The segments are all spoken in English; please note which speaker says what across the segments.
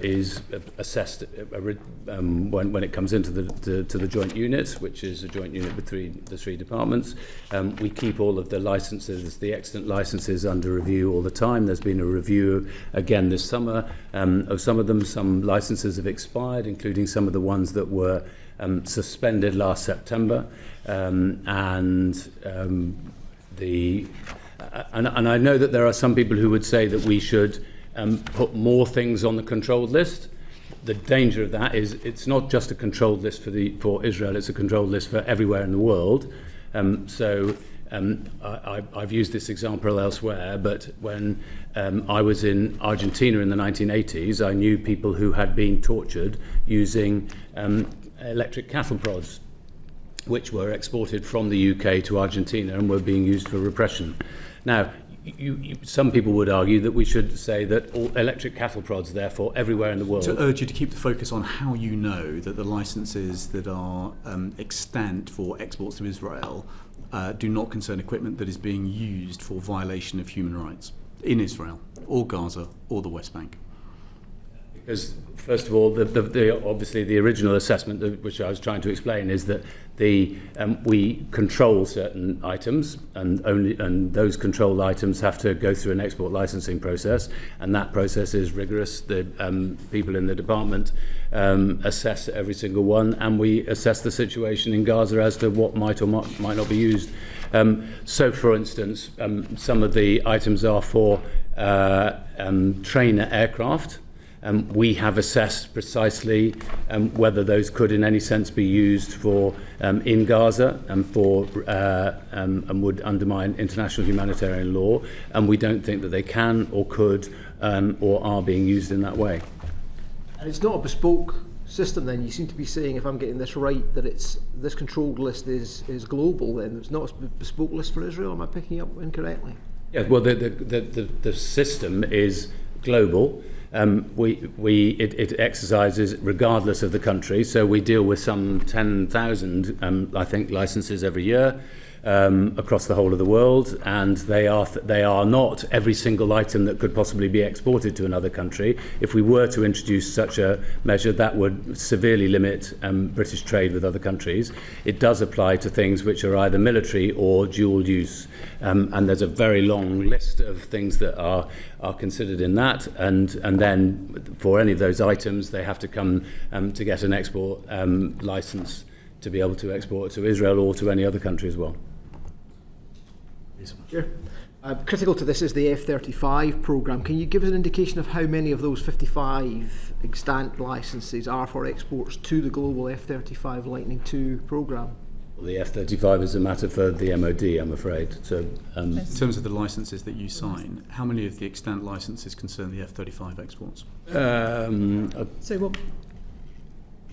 Speaker 1: is assessed when it comes into the joint unit, which is a joint unit with the three departments. We keep all of the licences, the extant licences, under review all the time. There's been a review again this summer of some of them. Some licences have expired, including some of the ones that were suspended last September, and I know that there are some people who would say that we should put more things on the controlled list. The danger of that is it's not just a controlled list for Israel, it's a controlled list for everywhere in the world. I've used this example elsewhere, but when I was in Argentina in the 1980s, I knew people who had been tortured using electric cattle prods, which were exported from the UK to Argentina and were being used for repression. Now, some people would argue that we should say that all electric cattle prods, therefore, everywhere in the world.
Speaker 2: To urge you to keep the focus on how you know that the licences that are extant for exports to Israel do not concern equipment that is being used for violation of human rights in Israel, or Gaza, or the West Bank.
Speaker 1: Because, first of all, obviously the original assessment, which I was trying to explain, is that we control certain items, and those controlled items have to go through an export licensing process, and that process is rigorous. The people in the department assess every single one, and we assess the situation in Gaza as to what might or might not be used. So, for instance, some of the items are for trainer aircraft. We have assessed precisely whether those could in any sense be used for in Gaza and would undermine international humanitarian law, and we don't think that they can or could or are being used in that way.
Speaker 3: And it's not a bespoke system then. You seem to be saying, if I'm getting this right, that this controlled list is global then. It's not a bespoke list for Israel. Am I picking up incorrectly?
Speaker 1: Yeah, well, the system is global. It exercises regardless of the country, so we deal with some 10,000, I think, licenses every year across the whole of the world, and they are not every single item that could possibly be exported to another country. If we were to introduce such a measure, that would severely limit British trade with other countries. It does apply to things which are either military or dual use, and there's a very long list of things that are considered in that, and then for any of those items they have to come to get an export license to be able to export to Israel or to any other country as well.
Speaker 3: Sure. Critical to this is the F-35 programme. Can you give us an indication of how many of those 55 extant licences are for exports to the global F-35 Lightning II programme?
Speaker 1: Well, the F-35 is a matter for the MOD, I'm afraid. So,
Speaker 2: in terms of the licences that you sign, how many of the extant licences concern the F-35 exports?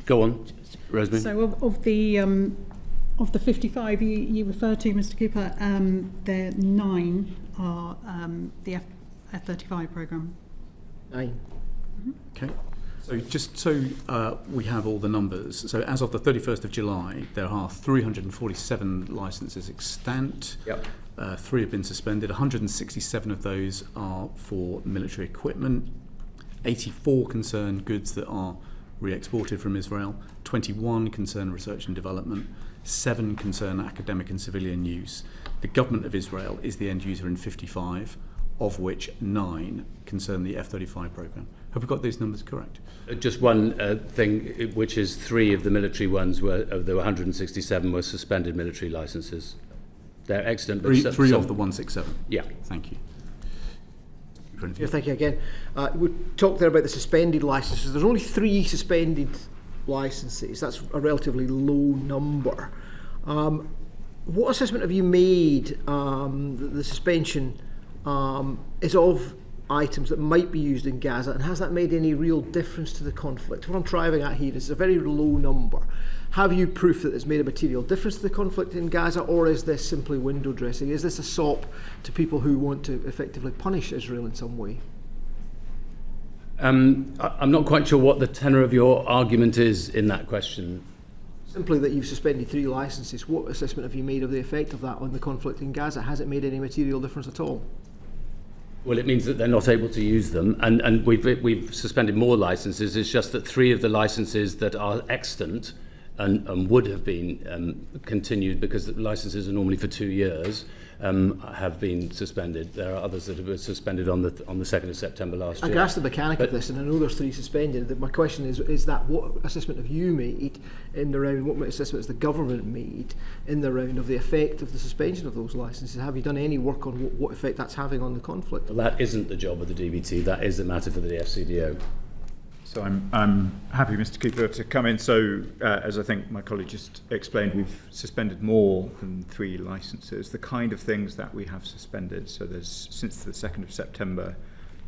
Speaker 1: Go on, Rosemary.
Speaker 4: So of the 55 you refer to, Mr. Cooper, there 9 are the F-35 programme. 9.
Speaker 3: Mm-hmm.
Speaker 2: Okay. So just so we have all the numbers, so as of the 31st of July, there are 347 licences extant.
Speaker 1: Yep.
Speaker 2: 3 have been suspended. 167 of those are for military equipment. 84 concern goods that are re-exported from Israel. 21 concern research and development. 7 concern academic and civilian use. The government of Israel is the end user in 55, of which 9 concern the F-35 programme. Have we got these numbers correct?
Speaker 1: Just one thing, which is 3 of the military ones of the 167 were suspended military licences. They're excellent. But
Speaker 2: 3 of the 167?
Speaker 1: Yeah.
Speaker 2: Thank you.
Speaker 3: Yeah, thank you again. We talked there about the suspended licences. There's only 3 suspended licences. That's a relatively low number. What assessment have you made that the suspension is of items that might be used in Gaza, and has that made any real difference to the conflict? What I'm driving at here is a very low number. Have you proof that it's made a material difference to the conflict in Gaza, or is this simply window dressing? Is this a sop to people who want to effectively punish Israel in some way?
Speaker 1: I'm not quite sure what the tenor of your argument is in that question.
Speaker 3: Simply that you've suspended 3 licences. What assessment have you made of the effect of that on the conflict in Gaza? Has it made any material difference at all?
Speaker 1: Well, it means that they're not able to use them, and we've suspended more licences. It's just that 3 of the licences that are extant and would have been continued, because the licences are normally for 2 years, have been suspended. There are others that were suspended on the 2nd of September last year.
Speaker 3: I grasp the mechanic of this, and I know there's 3 suspended. My question is that what assessment have you made in the round, what assessment has the government made in the round of the effect of the suspension of those licences? Have you done any work on what effect that's having on the conflict?
Speaker 1: Well, that isn't the job of the DBT, that is a matter for the FCDO.
Speaker 5: So I'm happy, Mr. Cooper, to come in. So as I think my colleague just explained, we've suspended more than 3 licences. The kind of things that we have suspended, so there's, since the 2nd of September,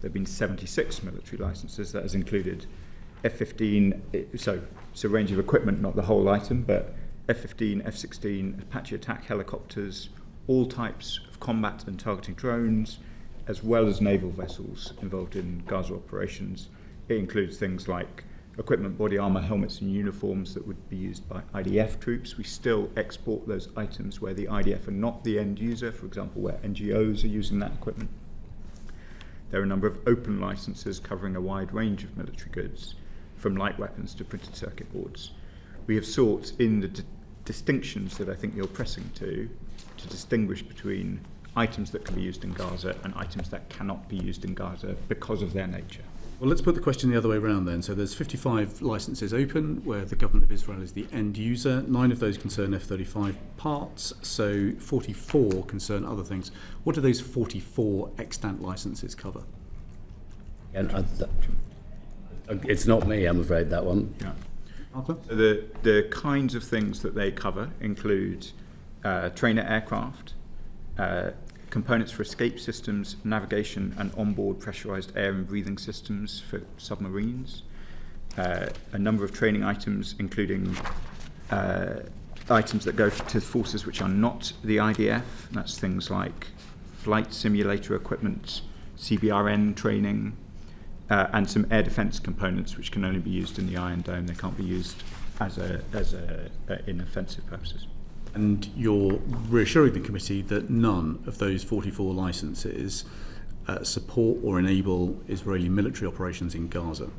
Speaker 5: there have been 76 military licences. That has included F-15, so it's a range of equipment, not the whole item, but F-15, F-16, Apache attack helicopters, all types of combat and targeting drones, as well as naval vessels involved in Gaza operations. It includes things like equipment, body armour, helmets and uniforms that would be used by IDF troops. We still export those items where the IDF are not the end user, for example, where NGOs are using that equipment. There are a number of open licences covering a wide range of military goods, from light weapons to printed circuit boards. We have sought, in the distinctions that I think you're pressing to distinguish between items that can be used in Gaza and items that cannot be used in Gaza because of their nature.
Speaker 2: Well, let's put the question the other way around then. So there's 55 licences open where the government of Israel is the end user. 9 of those concern F-35 parts, so 44 concern other things. What do those 44 extant licences cover?
Speaker 1: And it's not me, I'm afraid, that one.
Speaker 5: Yeah.
Speaker 2: Arthur?
Speaker 5: So the kinds of things that they cover include trainer aircraft, components for escape systems, navigation and onboard pressurised air and breathing systems for submarines, a number of training items including items that go to forces which are not the IDF. That's things like flight simulator equipment, CBRN training, and some air defence components which can only be used in the Iron Dome. They can't be used in offensive purposes.
Speaker 2: And you're reassuring the committee that none of those 44 licences support or enable Israeli military operations in Gaza?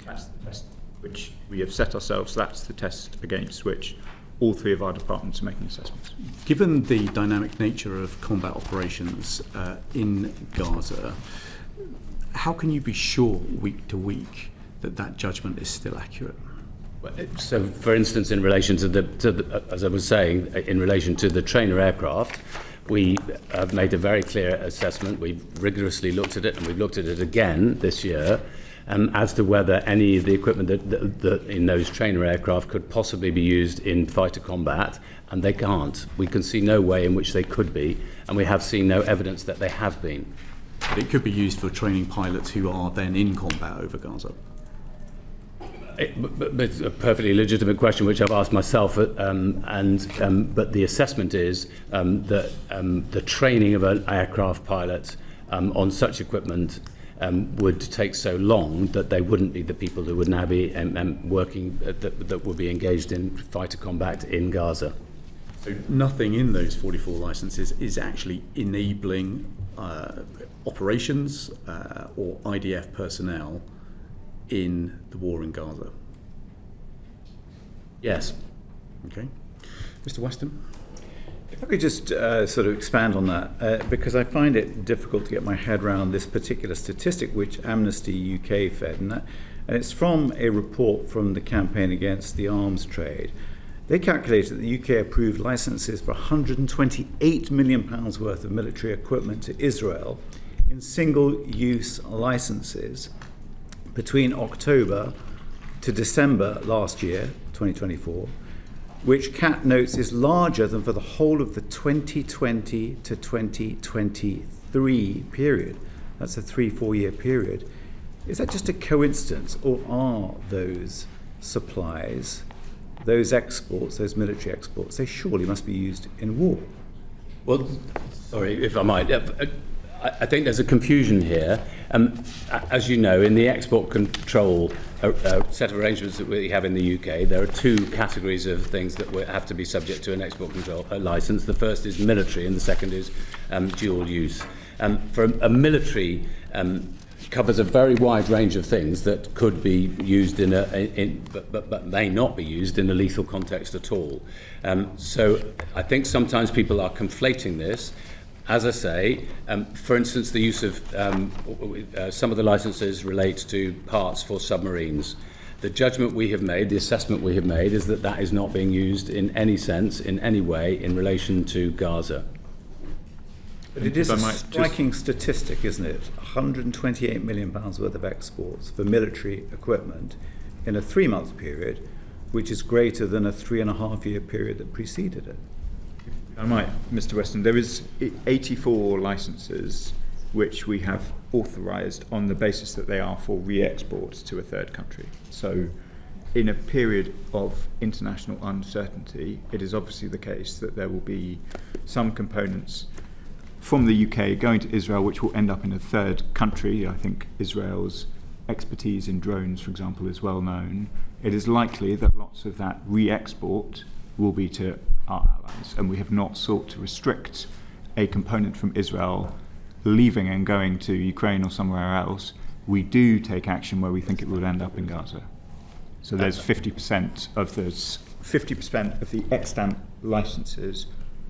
Speaker 5: That's the test which we have set ourselves. That's the test against which all 3 of our departments are making assessments.
Speaker 2: Given the dynamic nature of combat operations in Gaza, how can you be sure week to week that that judgment is still accurate?
Speaker 1: So, for instance, in relation to the, as I was saying, in relation to the trainer aircraft, we have made a very clear assessment. We've rigorously looked at it, and we've looked at it again this year, as to whether any of the equipment that in those trainer aircraft could possibly be used in fighter combat, and they can't. We can see no way in which they could be, and we have seen no evidence that they have been.
Speaker 2: But it could be used for training pilots who are then in combat over Gaza.
Speaker 1: But it's a perfectly legitimate question, which I've asked myself, but the assessment is that the training of an aircraft pilot on such equipment would take so long that they wouldn't be the people who would now be working, that would be engaged in fighter combat in Gaza.
Speaker 2: So nothing in those 44 licences is actually enabling operations or IDF personnel in the war in Gaza?
Speaker 1: Yes.
Speaker 2: Okay. Mr. Weston?
Speaker 6: If I could just sort of expand on that, because I find it difficult to get my head around this particular statistic which Amnesty UK fed, and it's from a report from the Campaign Against the Arms Trade. They calculated that the UK approved licences for £128 million worth of military equipment to Israel in single-use licences between October to December last year, 2024, which CAT notes is larger than for the whole of the 2020 to 2023 period. That's a 3-4 year period. Is that just a coincidence, or are those supplies, those exports, those military exports, they surely must be used in war?
Speaker 1: Well, sorry, if I might. I think there's a confusion here. As you know, in the export control set of arrangements that we have in the UK, there are 2 categories of things that have to be subject to an export control license. The first is military, and the second is dual use. For a military covers a very wide range of things that could be used but may not be used in a lethal context at all. So I think sometimes people are conflating this. As I say, for instance, the use of some of the licenses relate to parts for submarines. The judgment we have made, the assessment we have made, is that that is not being used in any sense, in any way, in relation to Gaza.
Speaker 6: But it is a striking statistic, isn't it? £128 million worth of exports for military equipment in a 3-month period, which is greater than a 3.5-year period that preceded it.
Speaker 5: I might, Mr. Weston, there is 84 licenses which we have authorised on the basis that they are for re-export to a third country. So in a period of international uncertainty, it is obviously the case that there will be some components from the UK going to Israel which will end up in a third country. I think Israel's expertise in drones, for example, is well known. It is likely that lots of that re-export will be to our allies, and we have not sought to restrict a component from Israel leaving and going to Ukraine or somewhere else. We do take action where we think it will end up in Gaza. So there's 50% of the extant licenses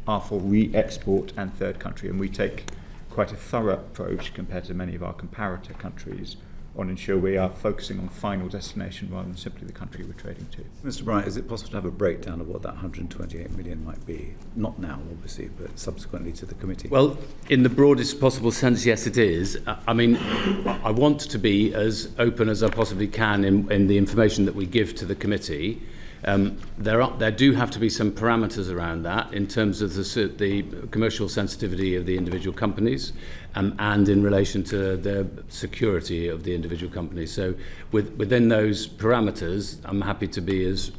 Speaker 5: are for re-export and third country, and we take quite a thorough approach compared to many of our comparator countries on ensure we are focusing on final destination rather than simply the country we're trading to.
Speaker 6: Mr. Bryant, is it possible to have a breakdown of what that 128 million might be? Not now, obviously, but subsequently to the committee.
Speaker 1: Well, in the broadest possible sense, yes, it is. I mean, I want to be as open as I possibly can in the information that we give to the committee. There do have to be some parameters around that in terms of the commercial sensitivity of the individual companies and in relation to the security of the individual companies. So within those parameters, I'm happy to be as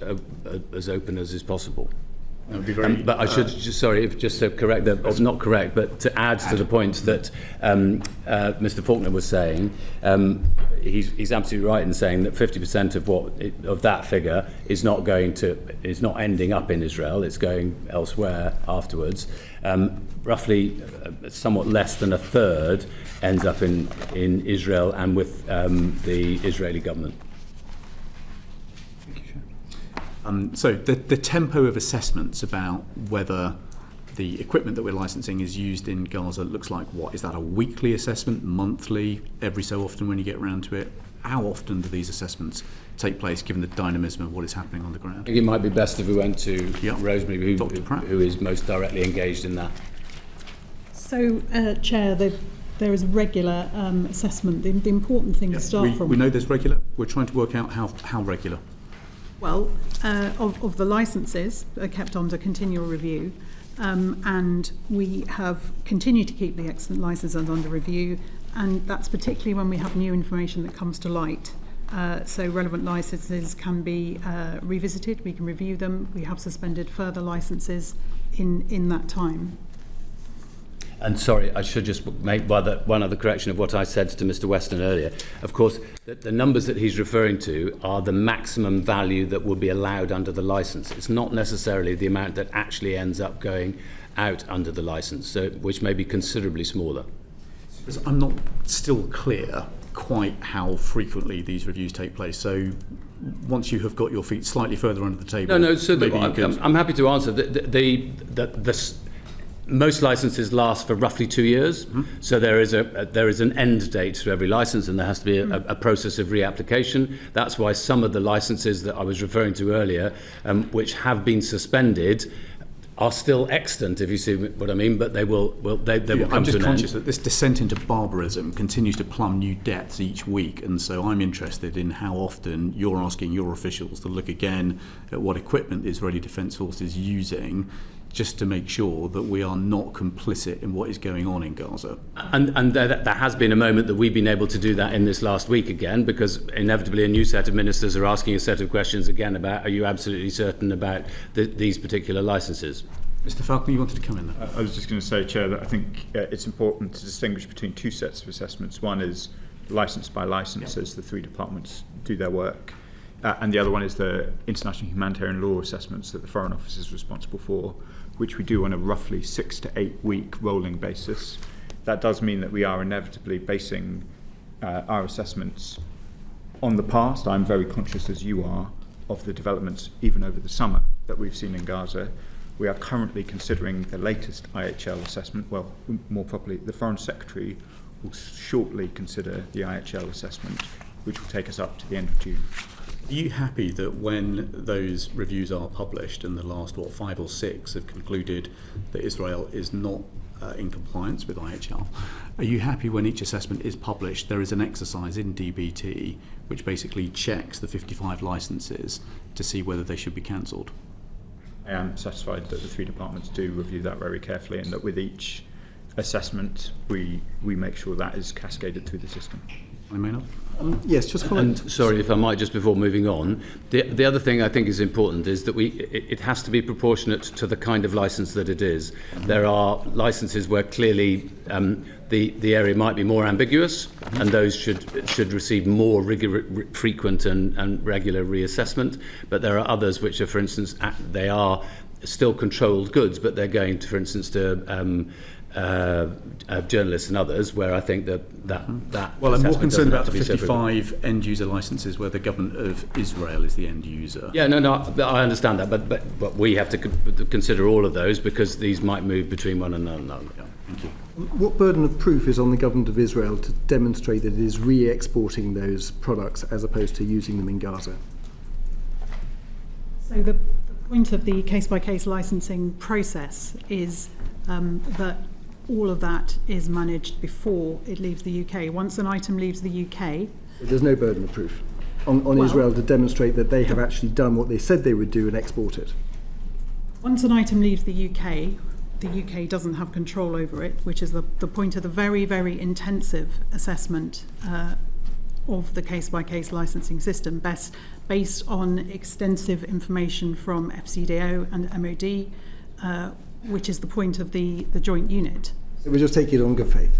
Speaker 1: open as is possible.
Speaker 2: That would be very,
Speaker 1: but I should just to correct that, or not correct, but to add to the points that Mr. Faulkner was saying. He's absolutely right in saying that 50% of that figure is not ending up in Israel. It's going elsewhere afterwards. Roughly, somewhat less than a third ends up in Israel and with the Israeli government.
Speaker 2: So the tempo of assessments about whether the equipment that we're licensing is used in Gaza looks like what? Is that a weekly assessment, monthly, every so often when you get around to it? How often do these assessments take place given the dynamism of what is happening on the ground?
Speaker 1: I think it might be best if we went to Rosemary, who is most directly engaged in that.
Speaker 4: So, Chair, there is regular assessment. The important thing to start from...
Speaker 2: We know there's regular. We're trying to work out how regular.
Speaker 4: Well, of the licences are kept under continual review, and we have continued to keep the excellent licences under review, and that's particularly when we have new information that comes to light. So relevant licences can be revisited, we can review them. We have suspended further licences in that time.
Speaker 1: And sorry, I should just make one other correction of what I said to Mr. Weston earlier. Of course, the numbers that he's referring to are the maximum value that will be allowed under the licence. It's not necessarily the amount that actually ends up going out under the licence, so, which may be considerably smaller.
Speaker 2: I'm not still clear quite how frequently these reviews take place. So once you have got your feet slightly further under the table...
Speaker 1: No, so I'm happy to answer. Most licenses last for roughly 2 years, so there is an end date to every license, and there has to be a process of reapplication. That's why some of the licenses that I was referring to earlier, which have been suspended, are still extant, if you see what I mean, but they will come to an end.
Speaker 2: I'm just conscious that this descent into barbarism continues to plumb new depths each week, and so I'm interested in how often you're asking your officials to look again at what equipment the Israeli Defence Force is using, just to make sure that we are not complicit in what is going on in Gaza.
Speaker 1: And there has been a moment that we've been able to do that in this last week again, because inevitably a new set of ministers are asking a set of questions again about, are you absolutely certain about these particular licences?
Speaker 2: Mr. Falconer, you wanted to come in there?
Speaker 5: I was just going to say, Chair, that I think it's important to distinguish between two sets of assessments. One is licence by licence, as the three departments do their work. And the other one is the international humanitarian law assessments that the Foreign Office is responsible for, which we do on a roughly 6 to 8 week rolling basis. that does mean that we are inevitably basing our assessments on the past. I'm very conscious, as you are, of the developments even over the summer that we've seen in Gaza. We are currently considering the latest IHL assessment. Well, more properly, the Foreign Secretary will shortly consider the IHL assessment, which will take us up to the end of June.
Speaker 2: Are you happy that when those reviews are published, and the last, 5 or 6 have concluded that Israel is not in compliance with IHL, are you happy when each assessment is published, there is an exercise in DBT which basically checks the 55 licences to see whether they should be cancelled?
Speaker 5: I am satisfied that the 3 departments do review that very carefully, and that with each assessment we make sure that is cascaded through the system.
Speaker 2: I may not.
Speaker 3: Yes, just following.
Speaker 1: And sorry, if I might, just before moving on, the other thing I think is important is that it has to be proportionate to the kind of licence that it is. There are licences where clearly the area might be more ambiguous, and those should receive more frequent and regular reassessment. But there are others which are, for instance, they are still controlled goods, but they're going to, for instance, to journalists and others, where I think that
Speaker 2: well, I'm more concerned about the
Speaker 1: to
Speaker 2: 55 end-user licences where the government of Israel is the end user.
Speaker 1: Yeah, no, I understand that, but we have to consider all of those, because these might move between one and another.
Speaker 2: Yeah, thank you.
Speaker 7: What burden of proof is on the government of Israel to demonstrate that it is re-exporting those products as opposed to using them in Gaza?
Speaker 4: So the point of the case-by-case licensing process is that all of that is managed before it leaves the UK. Once an item leaves the UK...
Speaker 7: There's no burden of proof on Israel to demonstrate that they have actually done what they said they would do and export it.
Speaker 4: Once an item leaves the UK doesn't have control over it, which is the point of the very, very intensive assessment of the case-by-case licensing system, based on extensive information from FCDO and MOD, which is the point of the joint unit.
Speaker 7: So we just take it on good faith?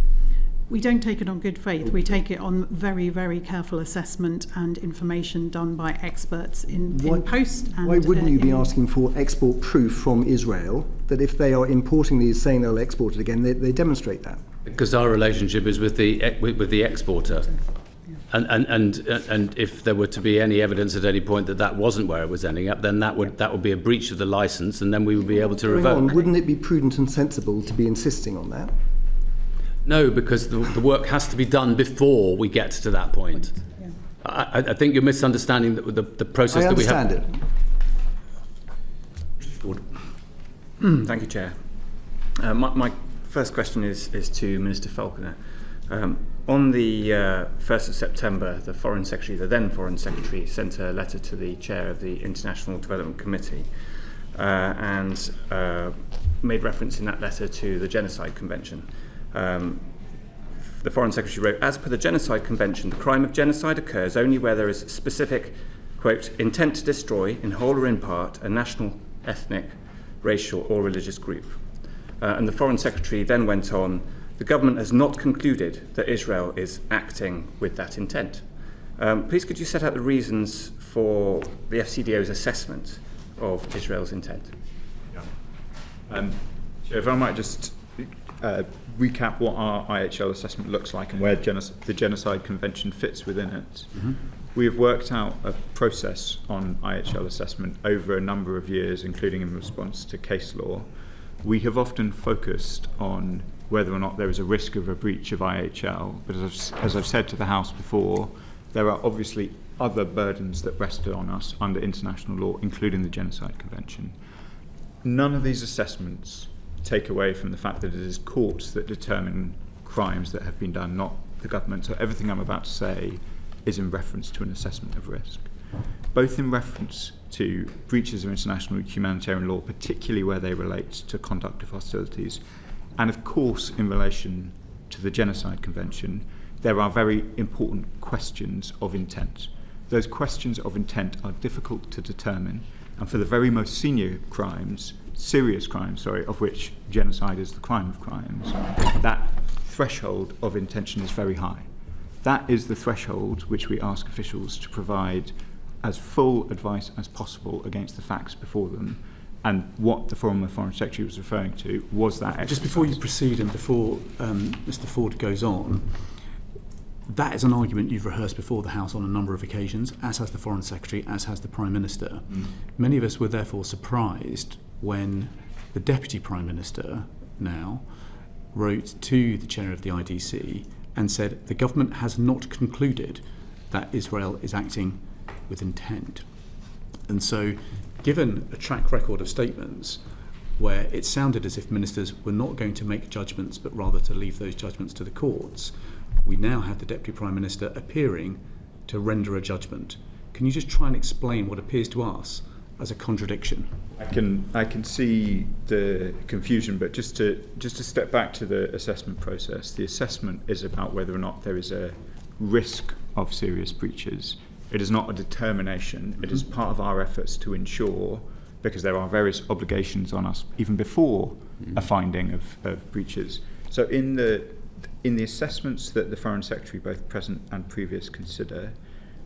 Speaker 4: We don't take it on good faith. We take it on very, very careful assessment and information done by experts in post. And,
Speaker 7: why wouldn't you be asking for export proof from Israel that if they are importing these, saying they'll export it again, they demonstrate that?
Speaker 1: Because our relationship is with the exporter. And if there were to be any evidence at any point that wasn't where it was ending up, then that would be a breach of the licence, and then we would be able to revoke.
Speaker 7: Wouldn't it be prudent and sensible to be insisting on that?
Speaker 1: No, because the work has to be done before we get to that point. Yeah. I think you're misunderstanding the process that we have.
Speaker 7: I understand
Speaker 8: it. Thank you, Chair. My first question is to Minister Falconer. On the 1st of September, the Foreign Secretary, the then Foreign Secretary, sent a letter to the Chair of the International Development Committee and made reference in that letter to the Genocide Convention. The Foreign Secretary wrote, "As per the Genocide Convention, the crime of genocide occurs only where there is specific, quote, intent to destroy, in whole or in part, a national, ethnic, racial or religious group." And the Foreign Secretary then went on, "The government has not concluded that Israel is acting with that intent." Please could you set out the reasons for the FCDO's assessment of Israel's intent?
Speaker 5: Yeah. If I might just recap what our IHL assessment looks like and where the Genocide Convention fits within it. Mm-hmm. We have worked out a process on IHL assessment over a number of years, including in response to case law. We have often focused on whether or not there is a risk of a breach of IHL, but as I've said to the House before, there are obviously other burdens that rested on us under international law, including the Genocide Convention. None of these assessments take away from the fact that it is courts that determine crimes that have been done, not the government. So everything I'm about to say is in reference to an assessment of risk, both in reference to breaches of international humanitarian law, particularly where they relate to conduct of hostilities, and of course in relation to the Genocide Convention. There are very important questions of intent. Those questions of intent are difficult to determine, and for the very most serious crimes, of which genocide is the crime of crimes, that threshold of intention is very high. That is the threshold which we ask officials to provide as full advice as possible against the facts before them, And what the former Foreign Secretary was referring to was that exercise.
Speaker 2: Just before you proceed and before Mr. Ford goes on, that is an argument you've rehearsed before the House on a number of occasions, as has the Foreign Secretary, as has the Prime Minister. Many of us were therefore surprised when the Deputy Prime Minister now wrote to the Chair of the IDC and said the government has not concluded that Israel is acting with intent. And so, given a track record of statements where it sounded as if ministers were not going to make judgments but rather to leave those judgments to the courts, we now have the Deputy Prime Minister appearing to render a judgment. Can you just try and explain what appears to us as a contradiction?
Speaker 5: I can see the confusion, but just to step back to the assessment process, the assessment is about whether or not there is a risk of serious breaches. It is not a determination. It is part of our efforts to ensure, because there are various obligations on us even before a finding of breaches. So in the assessments that the Foreign Secretary, both present and previous, consider,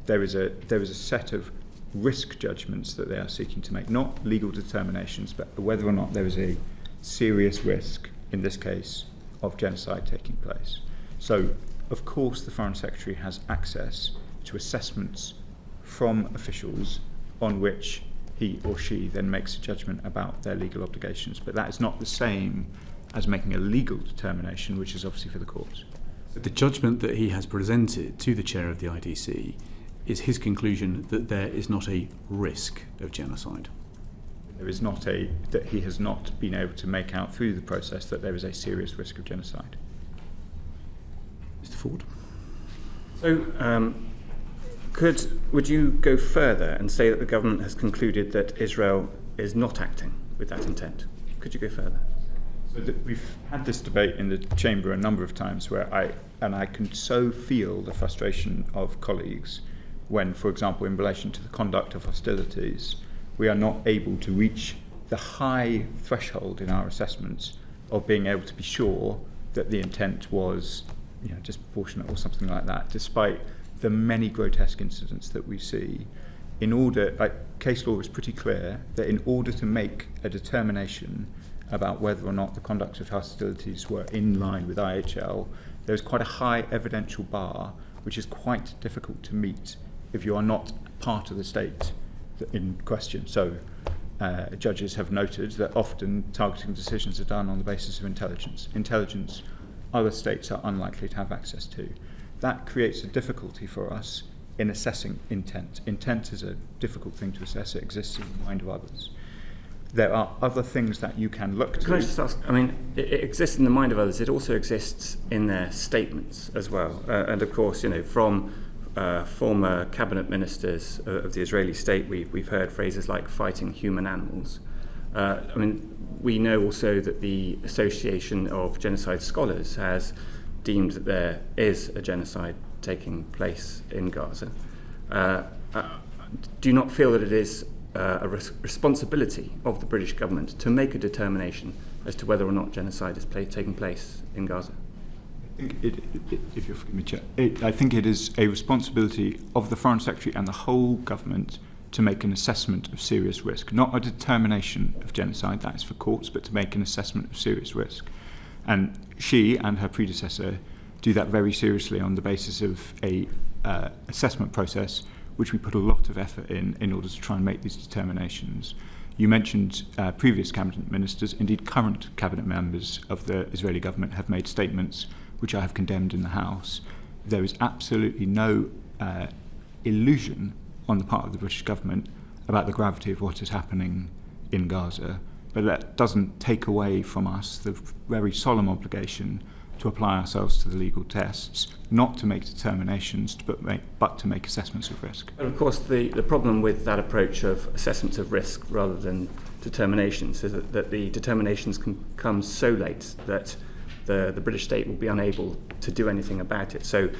Speaker 5: there is a set of risk judgments that they are seeking to make, not legal determinations, but whether or not there is a serious risk, in this case, of genocide taking place. So, of course, the Foreign Secretary has access to assessments from officials on which he or she then makes a judgment about their legal obligations. But that is not the same as making a legal determination, which is obviously for the courts.
Speaker 2: The judgment that he has presented to the Chair of the IDC is his conclusion that there is not a risk of genocide.
Speaker 5: There is not that he has not been able to make out through the process that there is a serious risk of genocide.
Speaker 2: Mr. Ford.
Speaker 8: So, would you go further and say that the government has concluded that Israel is not acting with that intent? Could you go further?
Speaker 5: So we've had this debate in the chamber a number of times where I can so feel the frustration of colleagues when, for example, in relation to the conduct of hostilities, we are not able to reach the high threshold in our assessments of being able to be sure that the intent was, disproportionate or something like that, despite the many grotesque incidents that we see. Case law is pretty clear that in order to make a determination about whether or not the conduct of hostilities were in line with IHL, there's quite a high evidential bar, which is quite difficult to meet if you are not part of the state in question. So judges have noted that often targeting decisions are done on the basis of intelligence. Intelligence other states are unlikely to have access to. That creates a difficulty for us in assessing intent. Intent is a difficult thing to assess. It exists in the mind of others. There are other things that you can look to.
Speaker 8: Can I just ask, it exists in the mind of others, it also exists in their statements as well. And of course, from former cabinet ministers of the Israeli state, we've heard phrases like fighting human animals. We know also that the Association of Genocide Scholars has deemed that there is a genocide taking place in Gaza. Do you not feel that it is a responsibility of the British government to make a determination as to whether or not genocide is taking place in Gaza?
Speaker 5: If you'll forgive me, Chair, I think it is a responsibility of the Foreign Secretary and the whole government to make an assessment of serious risk, not a determination of genocide, that is for courts, but to make an assessment of serious risk. And she and her predecessor do that very seriously on the basis of a assessment process which we put a lot of effort in order to try and make these determinations. You mentioned previous cabinet ministers, indeed current cabinet members of the Israeli government have made statements which I have condemned in the House. There is absolutely no illusion on the part of the British government about the gravity of what is happening in Gaza, but that doesn't take away from us the very solemn obligation to apply ourselves to the legal tests, not to make determinations, but to make assessments of risk.
Speaker 8: But of course, the problem with that approach of assessments of risk rather than determinations is that the determinations can come so late that the British state will be unable to do anything about it. So,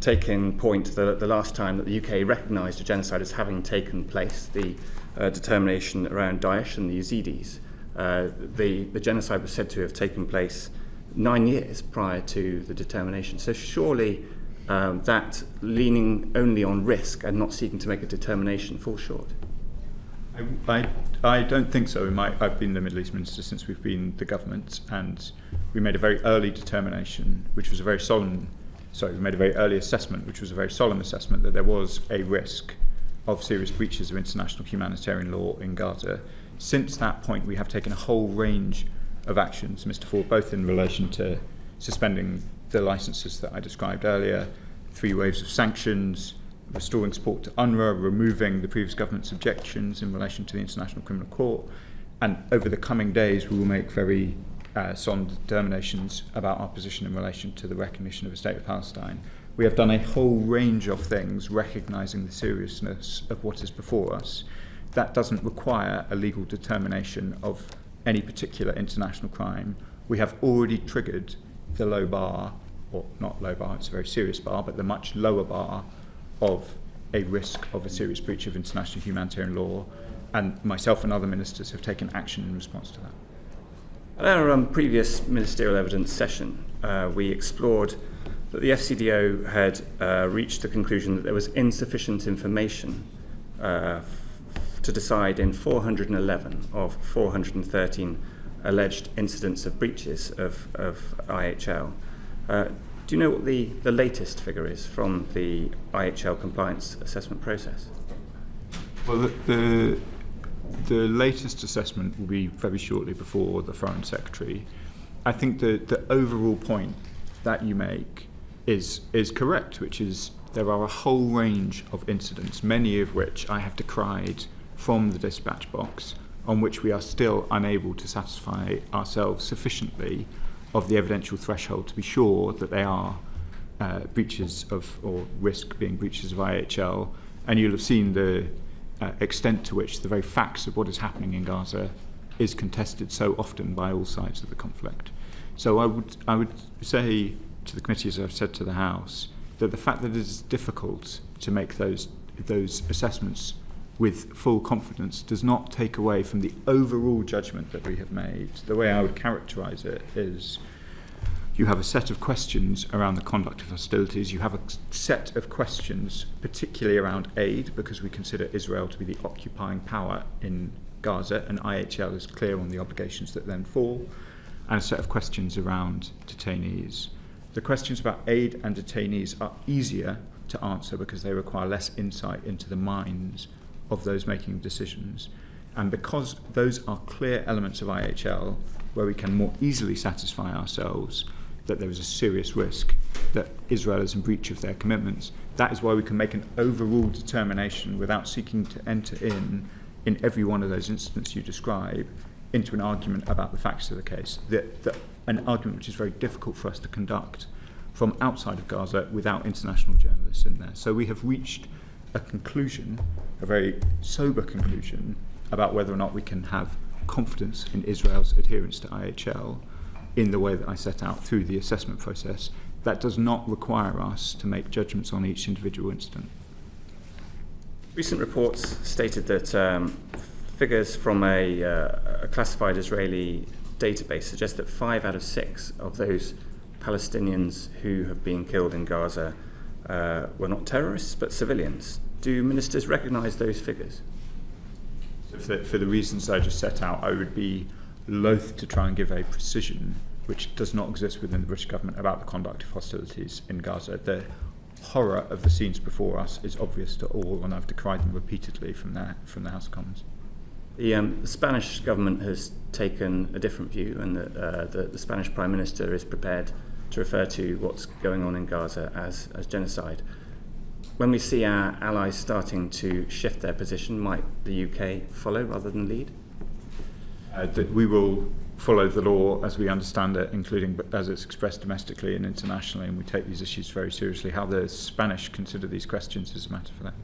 Speaker 8: taking point the last time that the UK recognised a genocide as having taken place, the determination around Daesh and the Yazidis, the genocide was said to have taken place 9 years prior to the determination. So surely that leaning only on risk and not seeking to make a determination falls short.
Speaker 5: I don't think so. I've been the Middle East Minister since we've been the government, and we made a very early determination, which was a very solemn, we made a very early assessment, which was a very solemn assessment, that there was a risk of serious breaches of international humanitarian law in Gaza. Since that point, we have taken a whole range of actions, Mr. Ford, both in relation to suspending the licences that I described earlier, 3 waves of sanctions, restoring support to UNRWA, removing the previous government's objections in relation to the International Criminal Court. And over the coming days, we will make very solemn determinations about our position in relation to the recognition of a state of Palestine. We have done a whole range of things recognising the seriousness of what is before us. That doesn't require a legal determination of any particular international crime. We have already triggered the low bar, or not low bar, it's a very serious bar, but the much lower bar of a risk of a serious breach of international humanitarian law, and myself and other ministers have taken action in response to that.
Speaker 8: At our previous ministerial evidence session, we explored that the FCDO had reached the conclusion that there was insufficient information to decide in 411 of 413 alleged incidents of breaches of IHL. Do you know what the latest figure is from the IHL compliance assessment process?
Speaker 5: Well, the latest assessment will be very shortly before the Foreign Secretary. I think the overall point that you make is correct, which is there are a whole range of incidents, many of which I have decried from the dispatch box, on which we are still unable to satisfy ourselves sufficiently of the evidential threshold to be sure that they are breaches of, or risk being breaches of IHL. And you'll have seen the extent to which the very facts of what is happening in Gaza is contested so often by all sides of the conflict. So I would say to the committee, as I've said to the House, that the fact that it is difficult to make those assessments with full confidence does not take away from the overall judgment that we have made. The way I would characterise it is you have a set of questions around the conduct of hostilities, you have a set of questions particularly around aid, because we consider Israel to be the occupying power in Gaza, and IHL is clear on the obligations that then fall, and a set of questions around detainees. The questions about aid and detainees are easier to answer because they require less insight into the minds of those making decisions. And because those are clear elements of IHL where we can more easily satisfy ourselves that there is a serious risk that Israel is in breach of their commitments, that is why we can make an overall determination without seeking to enter in every one of those incidents you describe, into an argument about the facts of the case. An argument which is very difficult for us to conduct from outside of Gaza without international journalists in there. So we have reached a conclusion, a very sober conclusion, about whether or not we can have confidence in Israel's adherence to IHL in the way that I set out through the assessment process. That does not require us to make judgments on each individual incident.
Speaker 8: Recent reports stated that figures from a classified Israeli database suggest that 5 out of 6 of those Palestinians who have been killed in Gaza were not terrorists but civilians. Do ministers recognise those figures?
Speaker 5: For the reasons I just set out, I would be loath to try and give a precision which does not exist within the British government about the conduct of hostilities in Gaza. The horror of the scenes before us is obvious to all, and I've decried them repeatedly from the House of Commons.
Speaker 8: The Spanish government has taken a different view, and the Spanish Prime Minister is prepared to refer to what's going on in Gaza as genocide. When we see our allies starting to shift their position, might the UK follow rather than lead?
Speaker 5: That we will follow the law as we understand it, including as it's expressed domestically and internationally, and we take these issues very seriously. How the Spanish consider these questions is a matter for them.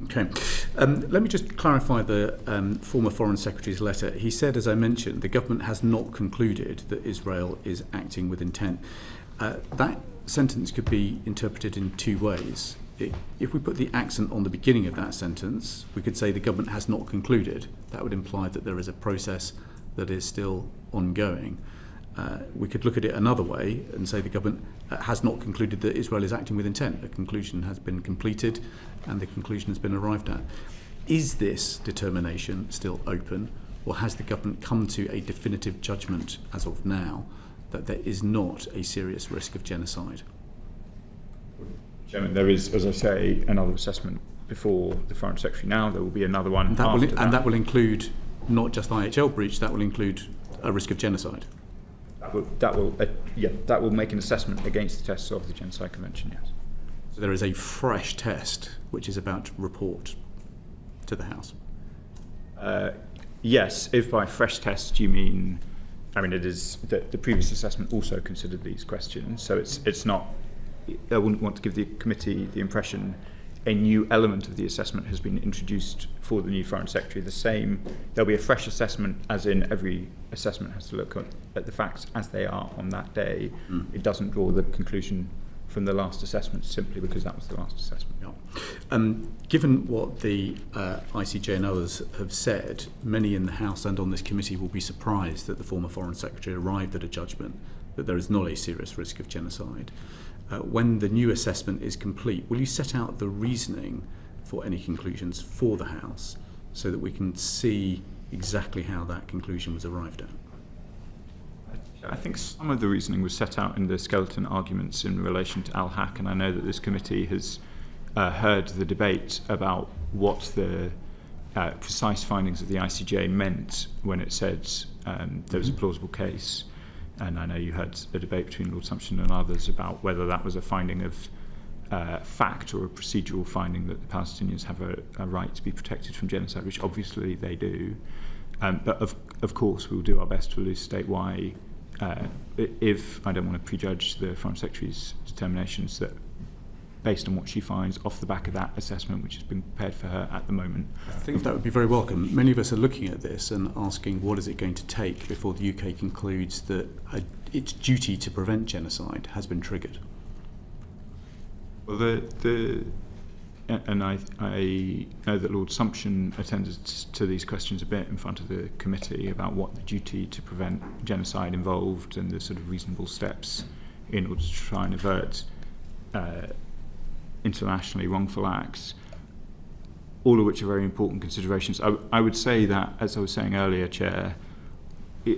Speaker 2: Okay. Let me just clarify the former Foreign Secretary's letter. He said, as I mentioned, the government has not concluded that Israel is acting with intent. That sentence could be interpreted in 2 ways. If we put the accent on the beginning of that sentence, we could say the government has not concluded. That would imply that there is a process that is still ongoing. We could look at it another way and say the government has not concluded that Israel is acting with intent. A conclusion has been completed and the conclusion has been arrived at. Is this determination still open, or has the government come to a definitive judgment as of now that there is not a serious risk of genocide?
Speaker 5: Chairman, there is, as I say, another assessment before the Foreign Secretary now. There will be another one
Speaker 2: And that will include not just IHL breach, that will include a risk of genocide.
Speaker 5: That will make an assessment against the tests of the Genocide Convention, yes.
Speaker 2: So there is a fresh test which is about to report to the House.
Speaker 5: Yes, if by fresh test you mean, it is that the previous assessment also considered these questions, so it's not, I wouldn't want to give the committee the impression a new element of the assessment has been introduced for the new Foreign Secretary. There'll be a fresh assessment, as in every assessment has to look at the facts as they are on that day. It doesn't draw the conclusion from the last assessment simply because that was the last assessment.
Speaker 2: Yeah. Given what the ICJ and others have said, many in the House and on this committee will be surprised that the former Foreign Secretary arrived at a judgment that there is not a serious risk of genocide. When the new assessment is complete, will you set out the reasoning for any conclusions for the House so that we can see exactly how that conclusion was arrived at?
Speaker 5: I think some of the reasoning was set out in the skeleton arguments in relation to Al-Haq, and I know that this committee has heard the debate about what the precise findings of the ICJ meant when it said there was a plausible case. And I know you had a debate between Lord Sumption and others about whether that was a finding of fact or a procedural finding that the Palestinians have a right to be protected from genocide, which obviously they do. But of course we'll do our best to elucidate why, if I don't want to prejudge the Foreign Secretary's determinations, that based on what she finds off the back of that assessment, which has been prepared for her at the moment.
Speaker 2: I think that would be very welcome. Many of us are looking at this and asking what is it going to take before the UK concludes that its duty to prevent genocide has been triggered.
Speaker 5: Well, and I know that Lord Sumption attended to these questions a bit in front of the committee about what the duty to prevent genocide involved and the sort of reasonable steps in order to try and avert internationally wrongful acts, all of which are very important considerations. I would say that, as I was saying earlier, Chair,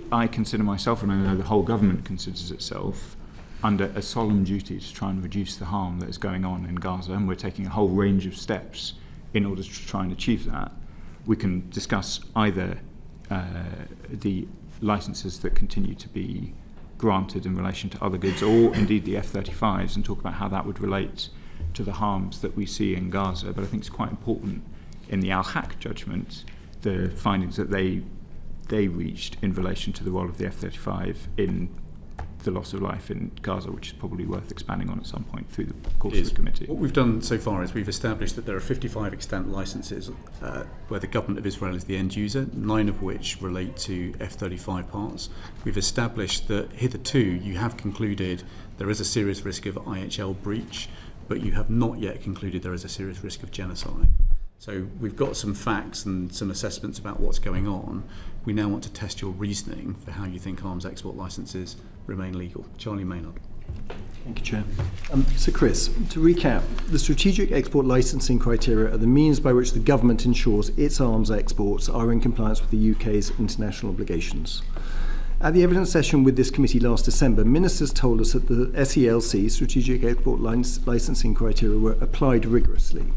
Speaker 5: I consider myself, and I know the whole government considers itself, under a solemn duty to try and reduce the harm that is going on in Gaza, and we're taking a whole range of steps in order to try and achieve that. We can discuss either the licences that continue to be granted in relation to other goods, or indeed the F-35s, and talk about how that would relate to the harms that we see in Gaza. But I think it's quite important in the Al-Haq judgment, the findings that they reached in relation to the role of the F-35 in the loss of life in Gaza, which is probably worth expanding on at some point through the course of the committee.
Speaker 2: What we've done so far is we've established that there are 55 extant licences where the government of Israel is the end user, 9 of which relate to F-35 parts. We've established that hitherto you have concluded there is a serious risk of IHL breach, but you have not yet concluded there is a serious risk of genocide. So we've got some facts and some assessments about what's going on. We now want to test your reasoning for how you think arms export licences remain legal. Charlie Maynard.
Speaker 7: Thank you, Chair. So Chris, to recap, the strategic export licensing criteria are the means by which the government ensures its arms exports are in compliance with the UK's international obligations. At the evidence session with this committee last December, ministers told us that the SELC, strategic export licensing criteria, were applied rigorously.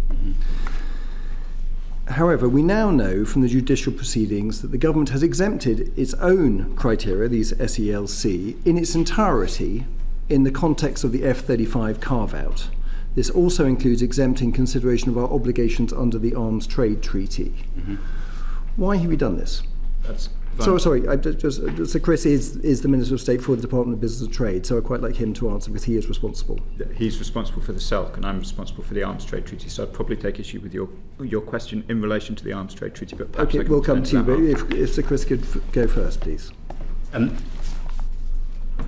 Speaker 7: However, we now know from the judicial proceedings that the government has exempted its own criteria, these SELC, in its entirety in the context of the F-35 carve-out. This also includes exempting consideration of our obligations under the Arms Trade Treaty. Why have we done this? So Chris is the Minister of State for the Department of Business and Trade, so I'd quite like him to answer because he is responsible.
Speaker 5: He's responsible for the SELC and I'm responsible for the Arms Trade Treaty, so I'd probably take issue with your question in relation to the Arms Trade Treaty. But
Speaker 7: okay, we'll come to you, but if Sir Chris could go first, please.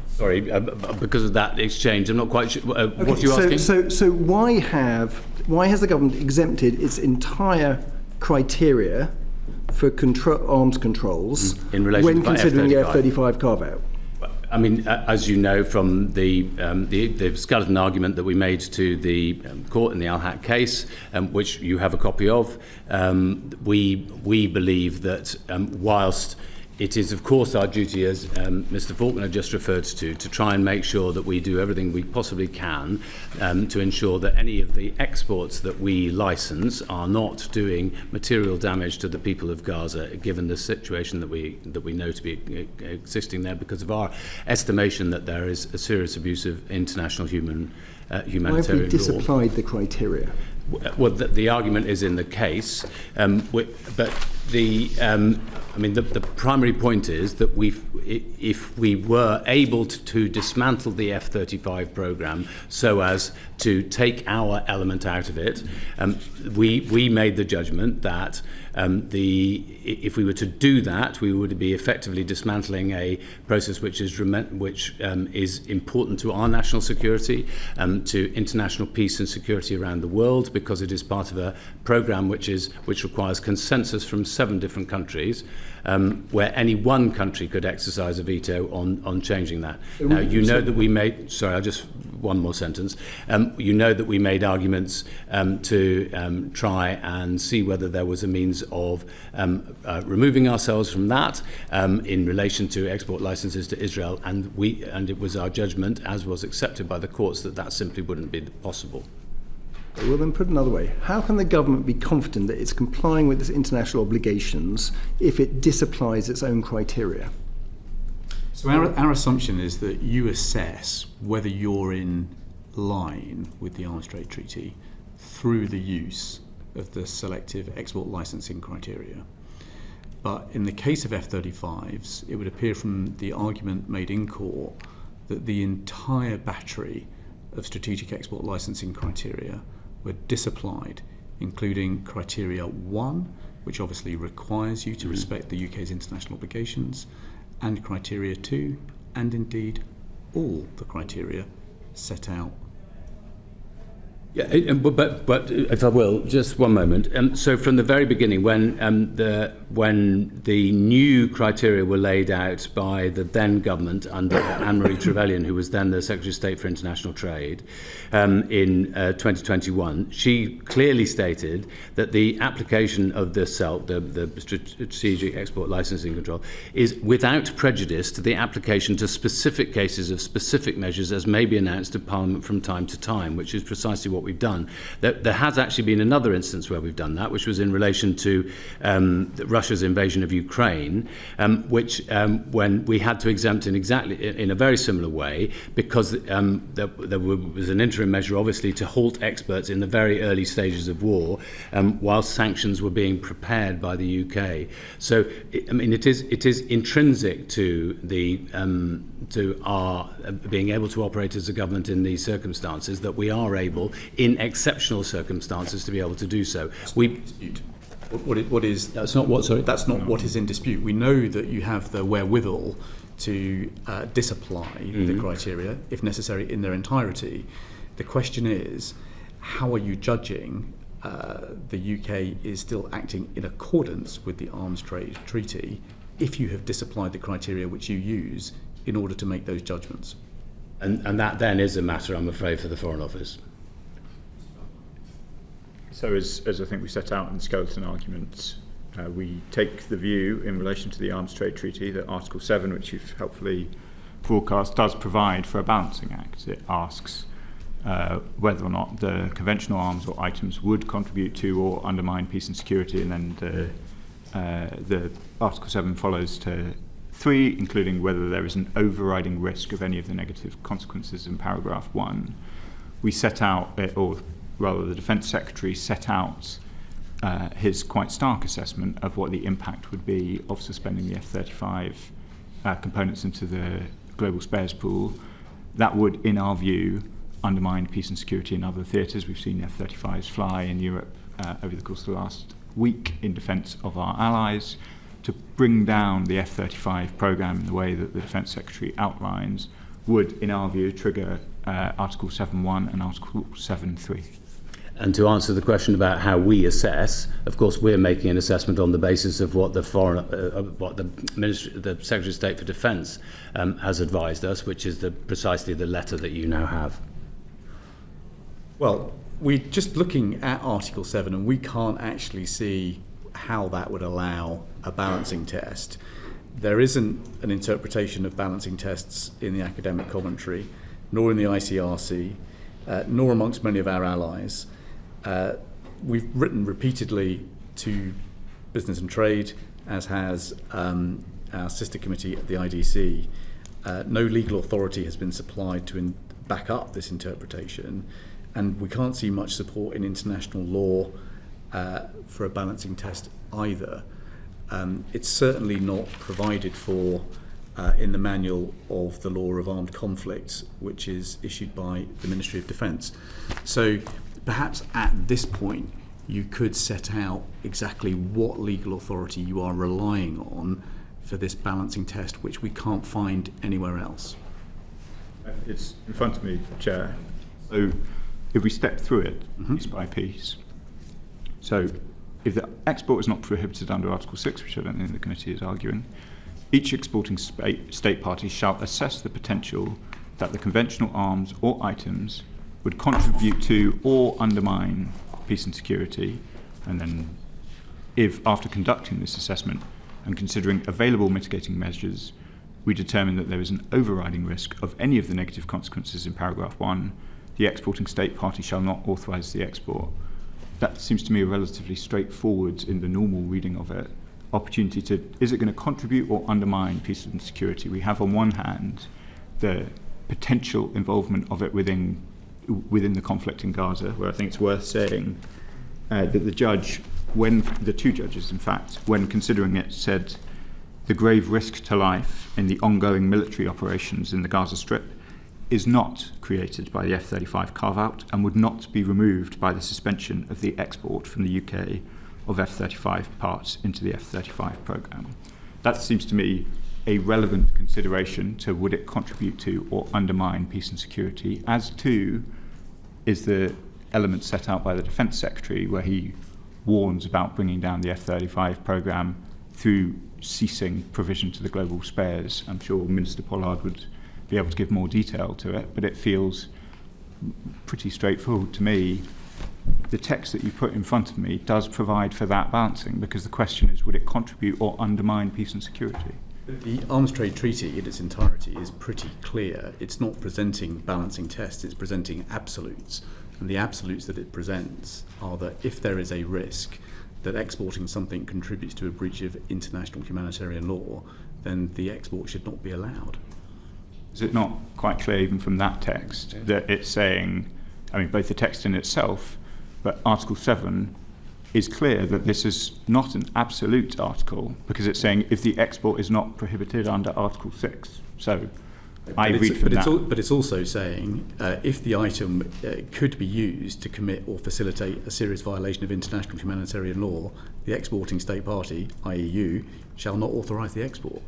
Speaker 1: Sorry, because of that exchange, I'm not quite sure. What are you asking?
Speaker 7: So why has the government exempted its entire criteria for arms controls
Speaker 1: in relation
Speaker 7: when
Speaker 1: to
Speaker 7: considering
Speaker 1: F-35.
Speaker 7: the F-35 carve-out?
Speaker 1: I mean, as you know from the skeleton argument that we made to the court in the Al-Haq case, which you have a copy of, we believe that whilst it is, of course, our duty, as Mr. Faulkner just referred to try and make sure that we do everything we possibly can to ensure that any of the exports that we license are not doing material damage to the people of Gaza, given the situation that we know to be existing there, because of our estimation that there is a serious abuse of international humanitarian law.
Speaker 7: Why have we disapplied the criteria?
Speaker 1: Well, the argument is in the case, but the primary point is that if we were able to dismantle the F-35 program so as to take our element out of it, we made the judgment that if we were to do that, we would be effectively dismantling a process which is important to our national security, to international peace and security around the world, because it is part of a program which requires consensus from 7 different countries, where any one country could exercise a veto on changing that. Now, you know that we made... Sorry, I'll just... One more sentence. You know that we made arguments to try and see whether there was a means of removing ourselves from that in relation to export licenses to Israel, and it was our judgment, as was accepted by the courts, that simply wouldn't be possible.
Speaker 7: Well, then put another way, how can the government be confident that it's complying with its international obligations if it disapplies its own criteria?
Speaker 2: So our assumption is that you assess whether you're in line with the Arms Trade Treaty through the use of the selective export licensing criteria. But in the case of F-35s, it would appear from the argument made in court that the entire battery of strategic export licensing criteria were disapplied, including criteria 1, which obviously requires you to respect the UK's international obligations, and criteria 2, and indeed all the criteria set out.
Speaker 1: Yeah, but if I will, just one moment. So from the very beginning, when the new criteria were laid out by the then government under Anne-Marie Trevelyan, who was then the Secretary of State for International Trade, in 2021, she clearly stated that the application of the SELC, the Strategic Export Licensing Control, is without prejudice to the application to specific cases of specific measures as may be announced to Parliament from time to time, which is precisely what we've done. There has actually been another instance where we've done that, which was in relation to Russia's invasion of Ukraine, which when we had to exempt in a very similar way, because there was an interim measure, obviously, to halt exports in the very early stages of war, while sanctions were being prepared by the UK. So, I mean, it is intrinsic to our being able to operate as a government in these circumstances that we are able, in exceptional circumstances, to be able to do so.
Speaker 2: That's not what is in dispute. We know that you have the wherewithal to disapply the criteria, if necessary, in their entirety. The question is, how are you judging the UK is still acting in accordance with the Arms Trade Treaty if you have disapplied the criteria which you use in order to make those judgments?
Speaker 1: And that then is a matter, I'm afraid, for the Foreign Office.
Speaker 5: So as I think we set out in the skeleton arguments, we take the view in relation to the Arms Trade Treaty that Article 7, which you've helpfully forecast, does provide for a balancing act. It asks whether or not the conventional arms or items would contribute to or undermine peace and security, and then the Article 7 follows to 3, including whether there is an overriding risk of any of the negative consequences in paragraph 1. We set out, or rather the Defence Secretary set out his quite stark assessment of what the impact would be of suspending the F-35 components into the global spares pool. That would, in our view, undermine peace and security in other theatres. We've seen F-35s fly in Europe over the course of the last week in defence of our allies. To bring down the F-35 programme in the way that the Defence Secretary outlines would, in our view, trigger Article 7.1 and Article 7.3.
Speaker 1: And to answer the question about how we assess, of course, we're making an assessment on the basis of what the Secretary of State for Defence has advised us, which is precisely the letter that you now have.
Speaker 2: Well, we're just looking at Article 7, and we can't actually see how that would allow a balancing test. There isn't an interpretation of balancing tests in the academic commentary, nor in the ICRC, nor amongst many of our allies. We've written repeatedly to Business and Trade, as has our sister committee at the IDC. No legal authority has been supplied to back up this interpretation, and we can't see much support in international law for a balancing test either. It's certainly not provided for in the manual of the law of armed conflicts, which is issued by the Ministry of Defence. So perhaps at this point you could set out exactly what legal authority you are relying on for this balancing test, which we can't find anywhere else.
Speaker 5: It's in front of me, Chair. So if we step through it piece by piece. So if the export is not prohibited under Article 6, which I don't think the committee is arguing, each exporting state party shall assess the potential that the conventional arms or items would contribute to or undermine peace and security, and then if after conducting this assessment and considering available mitigating measures, we determine that there is an overriding risk of any of the negative consequences in paragraph 1, the exporting state party shall not authorise the export. That seems to me a relatively straightforward, in the normal reading of it, opportunity to, is it going to contribute or undermine peace and security? We have on one hand the potential involvement of it within the conflict in Gaza, where I think it's worth saying that the judge, the two judges in fact, when considering it, said the grave risk to life in the ongoing military operations in the Gaza Strip is not created by the F-35 carve-out and would not be removed by the suspension of the export from the UK of F-35 parts into the F-35 programme. That seems to me a relevant consideration to would it contribute to or undermine peace and security, as to is the element set out by the Defence Secretary, where he warns about bringing down the F-35 programme through ceasing provision to the global spares. I'm sure Minister Pollard would be able to give more detail to it, but it feels pretty straightforward to me. The text that you've put in front of me does provide for that balancing, because the question is, would it contribute or undermine peace and security?
Speaker 2: The Arms Trade Treaty in its entirety is pretty clear. It's not presenting balancing tests, it's presenting absolutes. And the absolutes that it presents are that if there is a risk that exporting something contributes to a breach of international humanitarian law, then the export should not be allowed.
Speaker 5: Is it not quite clear even from that text that it's saying, I mean, both the text in itself, but Article 7 is clear that this is not an absolute article, because it's saying if the export is not prohibited under Article 6. So I read from that.
Speaker 2: But it's also saying if the item could be used to commit or facilitate a serious violation of international humanitarian law, the exporting state party, i.e. you, shall not authorise the export.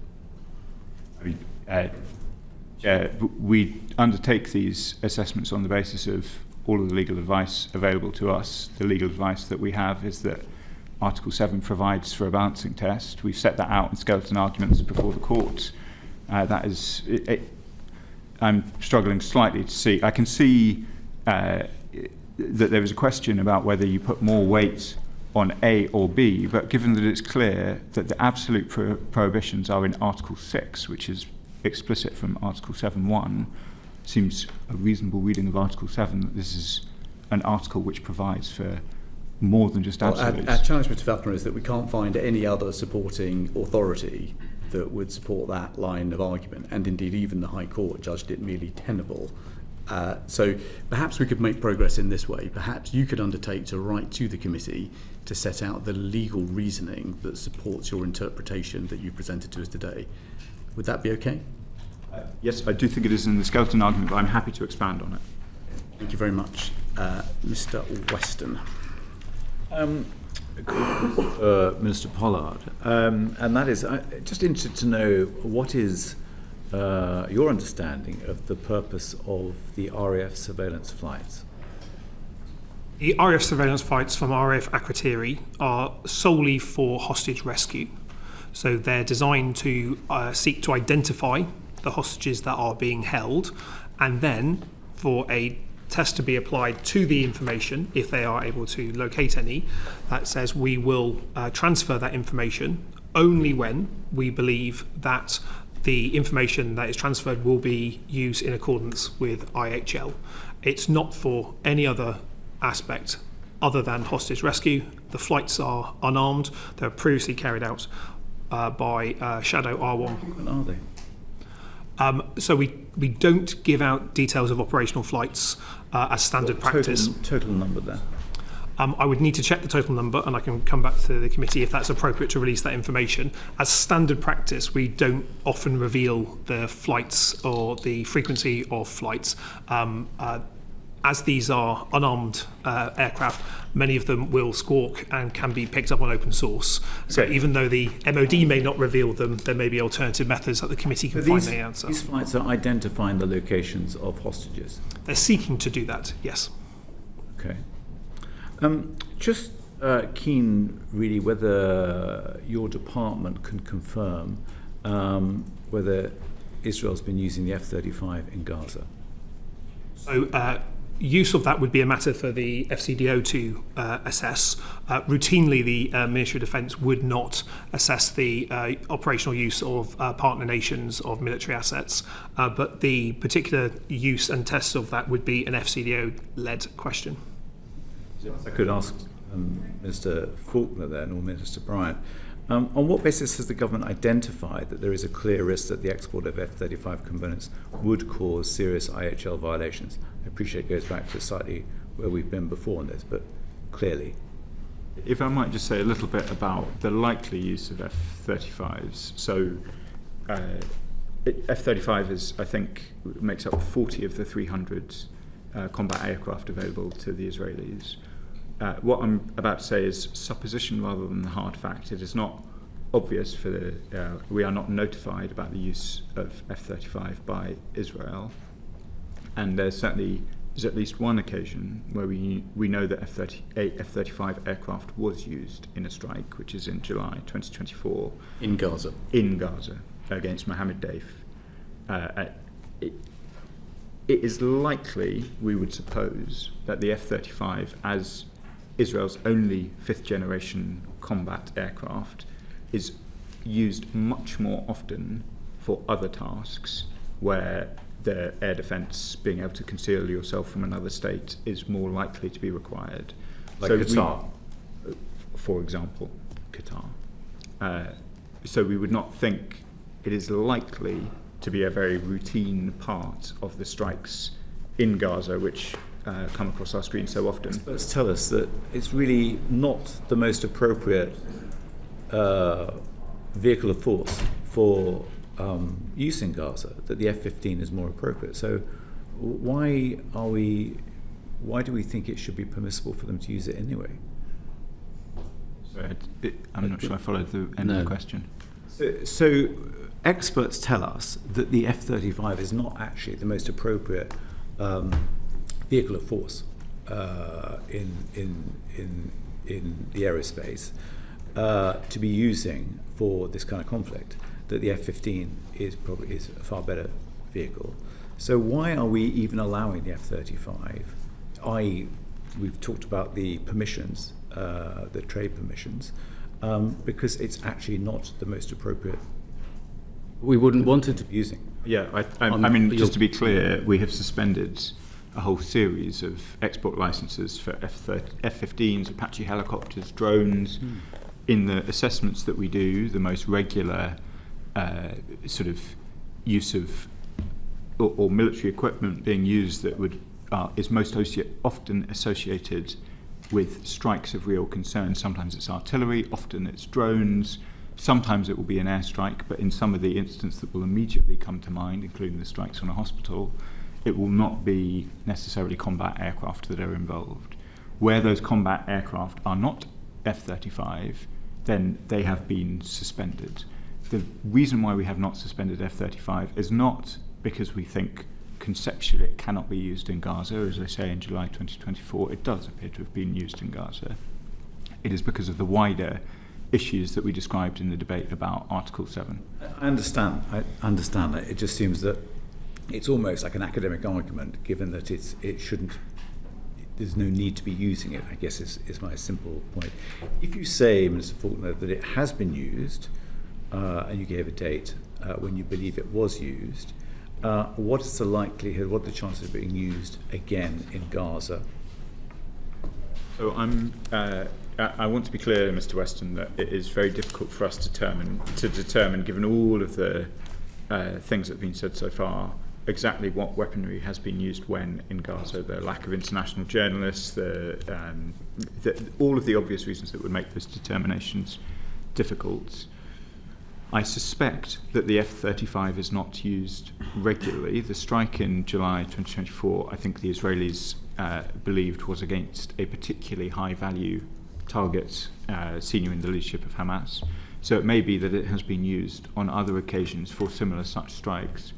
Speaker 5: I mean, we undertake these assessments on the basis of all of the legal advice available to us. The legal advice that we have is that Article 7 provides for a balancing test. We've set that out in skeleton arguments before the court. That is, I'm struggling slightly to see. I can see that there is a question about whether you put more weight on A or B, but given that it's clear that the absolute prohibitions are in Article 6, which is explicit from Article 7.1, seems a reasonable reading of Article 7 that this is an article which provides for more than just absolutes.
Speaker 2: Our challenge, Mr. Falconer, is that we can't find any other supporting authority that would support that line of argument, and indeed even the High Court judged it merely tenable. So perhaps we could make progress in this way. Perhaps you could undertake to write to the committee to set out the legal reasoning that supports your interpretation that you've presented to us today. Would that be okay?
Speaker 5: Yes, I do think it is in the skeleton argument, but I'm happy to expand on it.
Speaker 2: Thank you very much. Mr. Weston.
Speaker 6: Minister Pollard, and that is, just interested to know what is your understanding of the purpose of the RAF surveillance flights?
Speaker 9: The RAF surveillance flights from RAF Akrotiri are solely for hostage rescue. So they're designed to seek to identify the hostages that are being held, and then for a test to be applied to the information, if they are able to locate any, that says we will transfer that information only when we believe that the information that is transferred will be used in accordance with IHL. It's not for any other aspect other than hostage rescue. The flights are unarmed. They were previously carried out by Shadow R1.
Speaker 6: What are they?
Speaker 9: So we don't give out details of operational flights as standard practice.
Speaker 6: Total number there.
Speaker 9: I would need to check the total number, and I can come back to the committee if that's appropriate to release that information. As standard practice, we don't often reveal the flights or the frequency of flights. As these are unarmed aircraft, many of them will squawk and can be picked up on open source. So even though the MOD may not reveal them, there may be alternative methods that the committee can find the answer.
Speaker 6: These flights are identifying the locations of hostages?
Speaker 9: They're seeking to do that, yes.
Speaker 6: Okay. Just keen, really, whether your department can confirm whether Israel's been using the F-35 in Gaza.
Speaker 9: So use of that would be a matter for the FCDO to assess. Routinely, the Ministry of Defence would not assess the operational use of partner nations of military assets, but the particular use and tests of that would be an FCDO-led question.
Speaker 6: I could ask Mr. Faulkner then, or Minister Bryant, on what basis has the government identified that there is a clear risk that the export of F-35 components would cause serious IHL violations? I appreciate it goes back to slightly where we've been before on this, but clearly.
Speaker 5: If I might just say a little bit about the likely use of F-35s. So F-35 is, I think, makes up 40 of the 300 combat aircraft available to the Israelis. What I'm about to say is supposition rather than the hard fact. It is not obvious for the, we are not notified about the use of F-35 by Israel, and there certainly is at least one occasion where we know that F-35 aircraft was used in a strike, which is in July 2024.
Speaker 6: In Gaza?
Speaker 5: In Gaza, against Mohammed Deif. It is likely, we would suppose, that the F-35, as Israel's only fifth-generation combat aircraft, is used much more often for other tasks where the air defence, being able to conceal yourself from another state, is more likely to be required.
Speaker 6: Like so Qatar?
Speaker 5: For example, Qatar. So we would not think it is likely to be a very routine part of the strikes in Gaza, which come across our screen so often.
Speaker 6: Experts tell us that it's really not the most appropriate vehicle of force for use in Gaza, that the F-15 is more appropriate. So why do we think it should be permissible for them to use it anyway?
Speaker 5: Sorry, I'm not sure I followed the end of the question.
Speaker 6: So experts tell us that the F-35 is not actually the most appropriate vehicle of force in the aerospace to be using for this kind of conflict. That the F-15 is a far better vehicle. So why are we even allowing the F-35? I.e., we've talked about the permissions, the trade permissions, because it's actually not the most appropriate.
Speaker 1: We wouldn't want it to be using.
Speaker 5: Yeah, I mean, just to be clear, we have suspended a whole series of export licenses for F-15s, Apache helicopters, drones. In the assessments that we do, the most regular sort of use of or military equipment being used that is most often associated with strikes of real concern. Sometimes it's artillery, often it's drones, sometimes it will be an airstrike, but in some of the instances that will immediately come to mind, including the strikes on a hospital, it will not be necessarily combat aircraft that are involved. Where those combat aircraft are not F-35, then they have been suspended. The reason why we have not suspended F-35 is not because we think conceptually it cannot be used in Gaza. As I say, in July 2024, it does appear to have been used in Gaza. It is because of the wider issues that we described in the debate about Article 7.
Speaker 6: I understand that. It just seems that it's almost like an academic argument, given that it shouldn't. There's no need to be using it, I guess, is my simple point. If you say, Mr. Faulkner, that it has been used, and you gave a date when you believe it was used, what is the likelihood, what are the chances of being used again in Gaza?
Speaker 5: So I want to be clear, Mr. Weston, that it is very difficult for us to determine, given all of the things that have been said so far, exactly what weaponry has been used when in Gaza. The lack of international journalists, all of the obvious reasons that would make those determinations difficult. I suspect that the F-35 is not used regularly. The strike in July 2024, I think the Israelis believed was against a particularly high-value target senior in the leadership of Hamas. So it may be that it has been used on other occasions for similar such strikes.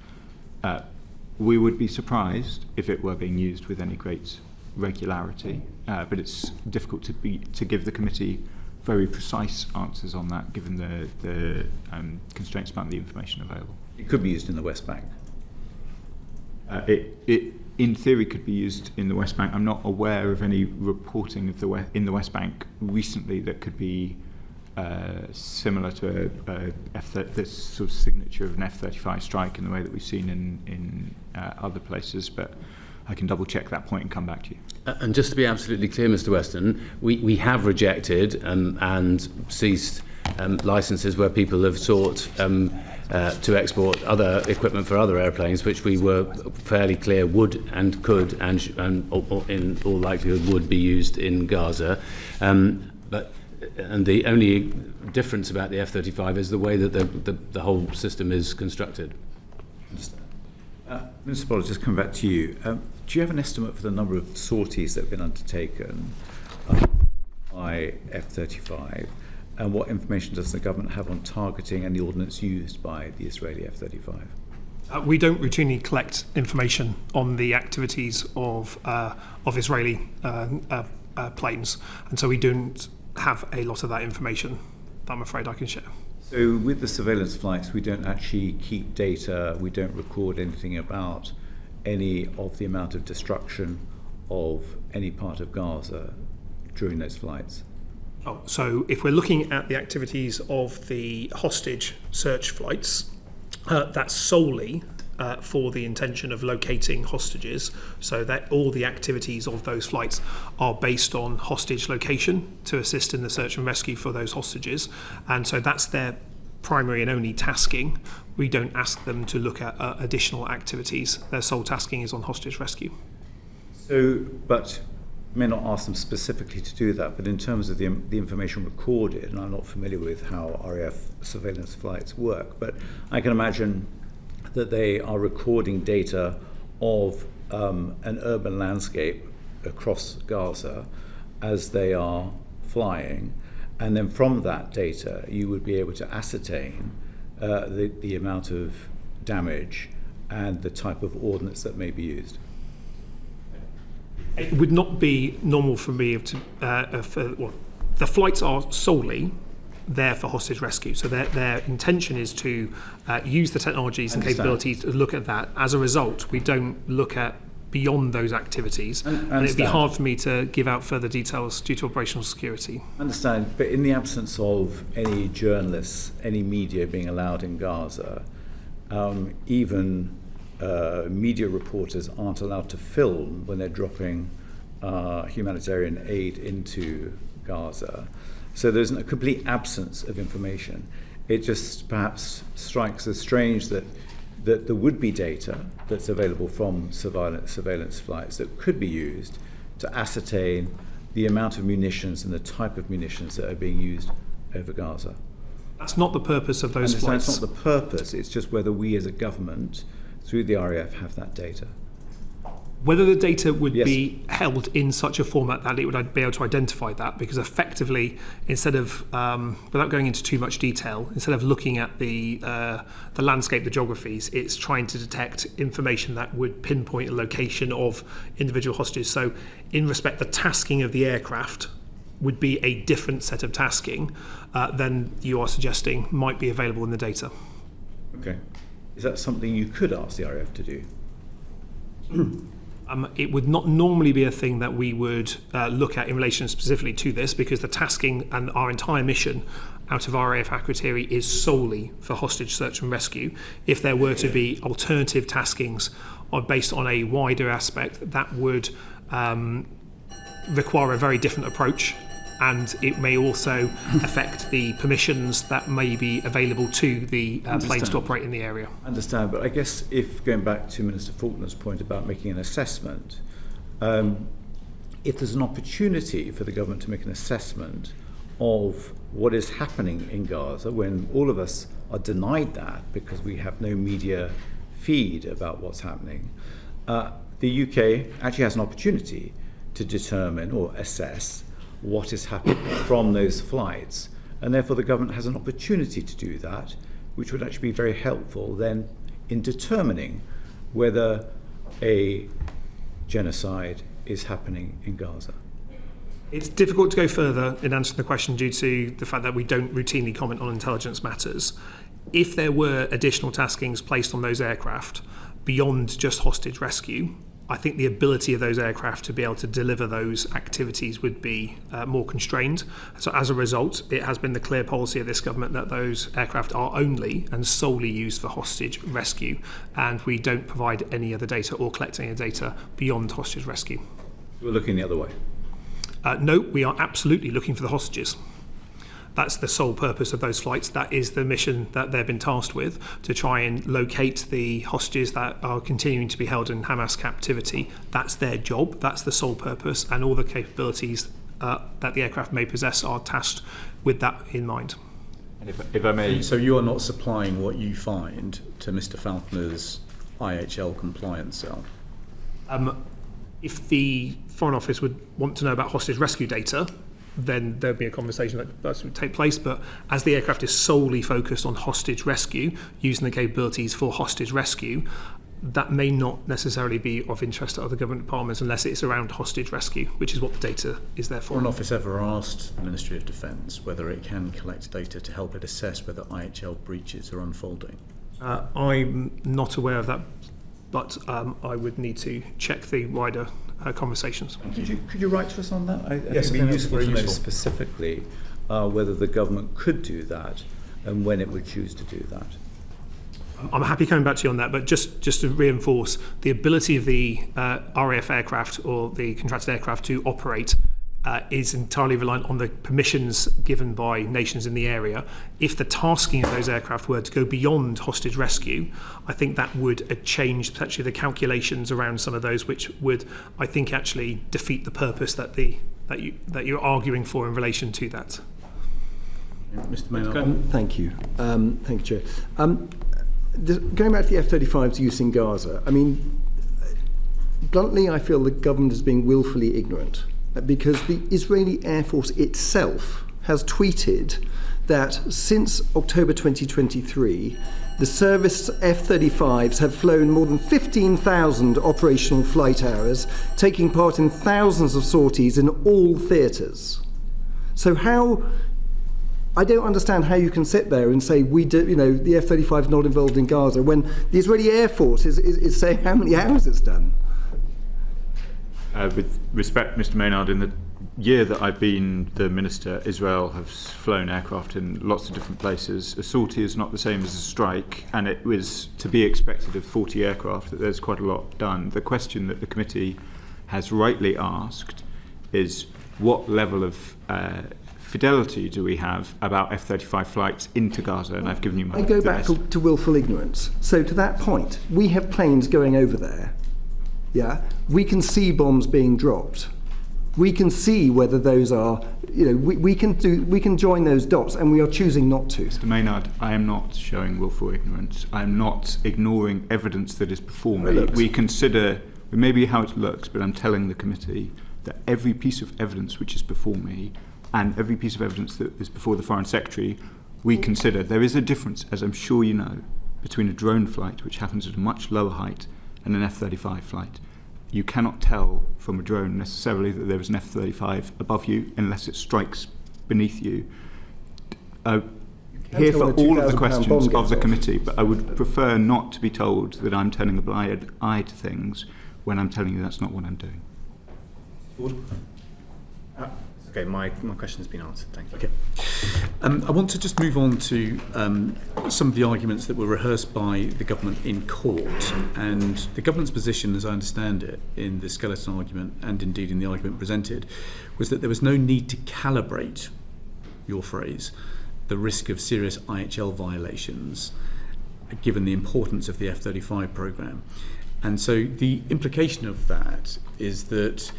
Speaker 5: We would be surprised if it were being used with any great regularity, but it's difficult to give the committee very precise answers on that, given the constraints about the information available.
Speaker 6: It could be used in the West Bank.
Speaker 5: It in theory could be used in the West Bank. I'm not aware of any reporting of in the West Bank recently that could be similar to this sort of signature of an F-35 strike in the way that we've seen in other places, but I can double check that point and come back to you.
Speaker 1: And just to be absolutely clear, Mr. Weston, we have rejected and ceased licences where people have sought to export other equipment for other airplanes, which we were fairly clear would and could and in all likelihood would be used in Gaza. And the only difference about the F-35 is the way that the whole system is constructed.
Speaker 6: Mr. Pollard, just come back to you. Do you have an estimate for the number of sorties that have been undertaken by F-35? And what information does the government have on targeting and the ordnance used by the Israeli F-35?
Speaker 9: We don't routinely collect information on the activities of Israeli planes, and so we don't have a lot of that information that I'm afraid I can share.
Speaker 6: So with the surveillance flights, we don't actually keep data, we don't record anything about any of the amount of destruction of any part of Gaza during those flights?
Speaker 9: Oh, so if we're looking at the activities of the hostage search flights, that's solely for the intention of locating hostages, so that all the activities of those flights are based on hostage location to assist in the search and rescue for those hostages, and so that's their primary and only tasking. We don't ask them to look at additional activities. Their sole tasking is on hostage rescue.
Speaker 6: So, but may not ask them specifically to do that, but in terms of the information recorded, and I'm not familiar with how RAF surveillance flights work, but I can imagine that they are recording data of an urban landscape across Gaza as they are flying, and then from that data you would be able to ascertain the amount of damage and the type of ordnance that may be used.
Speaker 9: It would not be normal for me the flights are solely there for hostage rescue. So their intention is to use the technologies and capabilities to look at that. As a result, we don't look at beyond those activities. And it'd be hard for me to give out further details due to operational security.
Speaker 6: I understand, but in the absence of any journalists, any media being allowed in Gaza, even media reporters aren't allowed to film when they're dropping humanitarian aid into Gaza. So there's a complete absence of information. It just perhaps strikes as strange that there would be data that's available from surveillance flights that could be used to ascertain the amount of munitions and the type of munitions that are being used over Gaza.
Speaker 9: That's not the purpose of those flights.
Speaker 6: It's not the purpose, it's just whether we as a government, through the RAF, have that data.
Speaker 9: Whether the data would be held in such a format that it would be able to identify that, because effectively, instead of, without going into too much detail, instead of looking at the landscape, the geographies, it's trying to detect information that would pinpoint a location of individual hostages. So in respect, the tasking of the aircraft would be a different set of tasking than you are suggesting might be available in the data.
Speaker 6: Okay. Is that something you could ask the RAF to do?
Speaker 9: It would not normally be a thing that we would look at in relation specifically to this, because the tasking and our entire mission out of RAF Akrotiri is solely for hostage search and rescue. If there were to be alternative taskings based on a wider aspect, that would require a very different approach, and it may also affect the permissions that may be available to the planes to operate in the area.
Speaker 6: I understand, but I guess if going back to Minister Faulkner's point about making an assessment, if there's an opportunity for the government to make an assessment of what is happening in Gaza, when all of us are denied that because we have no media feed about what's happening, the UK actually has an opportunity to determine or assess what is happening from those flights, and therefore the government has an opportunity to do that, which would actually be very helpful then in determining whether a genocide is happening in Gaza.
Speaker 9: It's difficult to go further in answering the question due to the fact that we don't routinely comment on intelligence matters. If there were additional taskings placed on those aircraft beyond just hostage rescue, I think the ability of those aircraft to be able to deliver those activities would be more constrained. So as a result, it has been the clear policy of this government that those aircraft are only and solely used for hostage rescue, and we don't provide any other data or collect any data beyond hostage rescue.
Speaker 6: We're looking the other way.
Speaker 9: No, we are absolutely looking for the hostages. That's the sole purpose of those flights. That is the mission that they've been tasked with, to try and locate the hostages that are continuing to be held in Hamas captivity. That's their job. That's the sole purpose, and all the capabilities that the aircraft may possess are tasked with that in mind.
Speaker 5: And if I may...
Speaker 2: So you are not supplying what you find to Mr. Falconer's IHL compliance cell?
Speaker 9: If the Foreign Office would want to know about hostage rescue data, then there'd be a conversation that would take place. But as the aircraft is solely focused on hostage rescue, using the capabilities for hostage rescue, that may not necessarily be of interest to other government departments unless it's around hostage rescue, which is what the data is there for.
Speaker 2: Foreign Office ever asked the Ministry of Defence whether it can collect data to help it assess whether IHL breaches are unfolding?
Speaker 9: I'm not aware of that, but I would need to check the wider conversations.
Speaker 6: Could you write to us on that? I
Speaker 2: Yes,
Speaker 6: think it would be useful to know
Speaker 2: useful.
Speaker 6: specifically whether the government could do that and when it would choose to do that.
Speaker 9: I'm happy coming back to you on that, but just to reinforce, the ability of the RAF aircraft or the contracted aircraft to operate is entirely reliant on the permissions given by nations in the area. If the tasking of those aircraft were to go beyond hostage rescue, I think that would change potentially the calculations around some of those, which would, I think, actually defeat the purpose that you're arguing for in relation to that.
Speaker 2: Mr. Maynard.
Speaker 7: Thank you. Thank you, Chair. Going back to the F-35's use in Gaza, I mean, bluntly, I feel the government is being willfully ignorant, because the Israeli Air Force itself has tweeted that since October 2023, the service F-35s have flown more than 15,000 operational flight hours, taking part in thousands of sorties in all theatres. So I don't understand how you can sit there and say the F-35 is not involved in Gaza when the Israeli Air Force is saying how many hours it's done.
Speaker 5: With respect, Mr. Maynard, in the year that I've been the Minister, Israel has flown aircraft in lots of different places. A sortie is not the same as a strike, and it was to be expected of 40 aircraft that there's quite a lot done. The question that the committee has rightly asked is what level of fidelity do we have about F-35 flights into Gaza? And I've given you my...
Speaker 7: I go back to willful ignorance. So to that point, we have planes going over there. Yeah, we can see bombs being dropped. We can see whether those are, we can join those dots, and we are choosing not to.
Speaker 5: Mr. Maynard, I am not showing willful ignorance. I am not ignoring evidence that is before me. We consider it may be how it looks, but I'm telling the committee that every piece of evidence which is before me and every piece of evidence that is before the Foreign Secretary, we consider. There is a difference, as I'm sure you know, between a drone flight, which happens at a much lower height, and an F-35 flight. You cannot tell from a drone necessarily that there is an F-35 above you unless it strikes beneath you. Here for all of the questions of the committee, but I would prefer not to be told that I'm turning a blind eye to things when I'm telling you that's not what I'm doing.
Speaker 2: Okay, my question has been answered, thank you. Okay. I want to just move on to some of the arguments that were rehearsed by the government in court. And the government's position, as I understand it, in the skeleton argument and indeed in the argument presented, was that there was no need to calibrate, your phrase, the risk of serious IHL violations, given the importance of the F-35 programme. And so the implication of that is that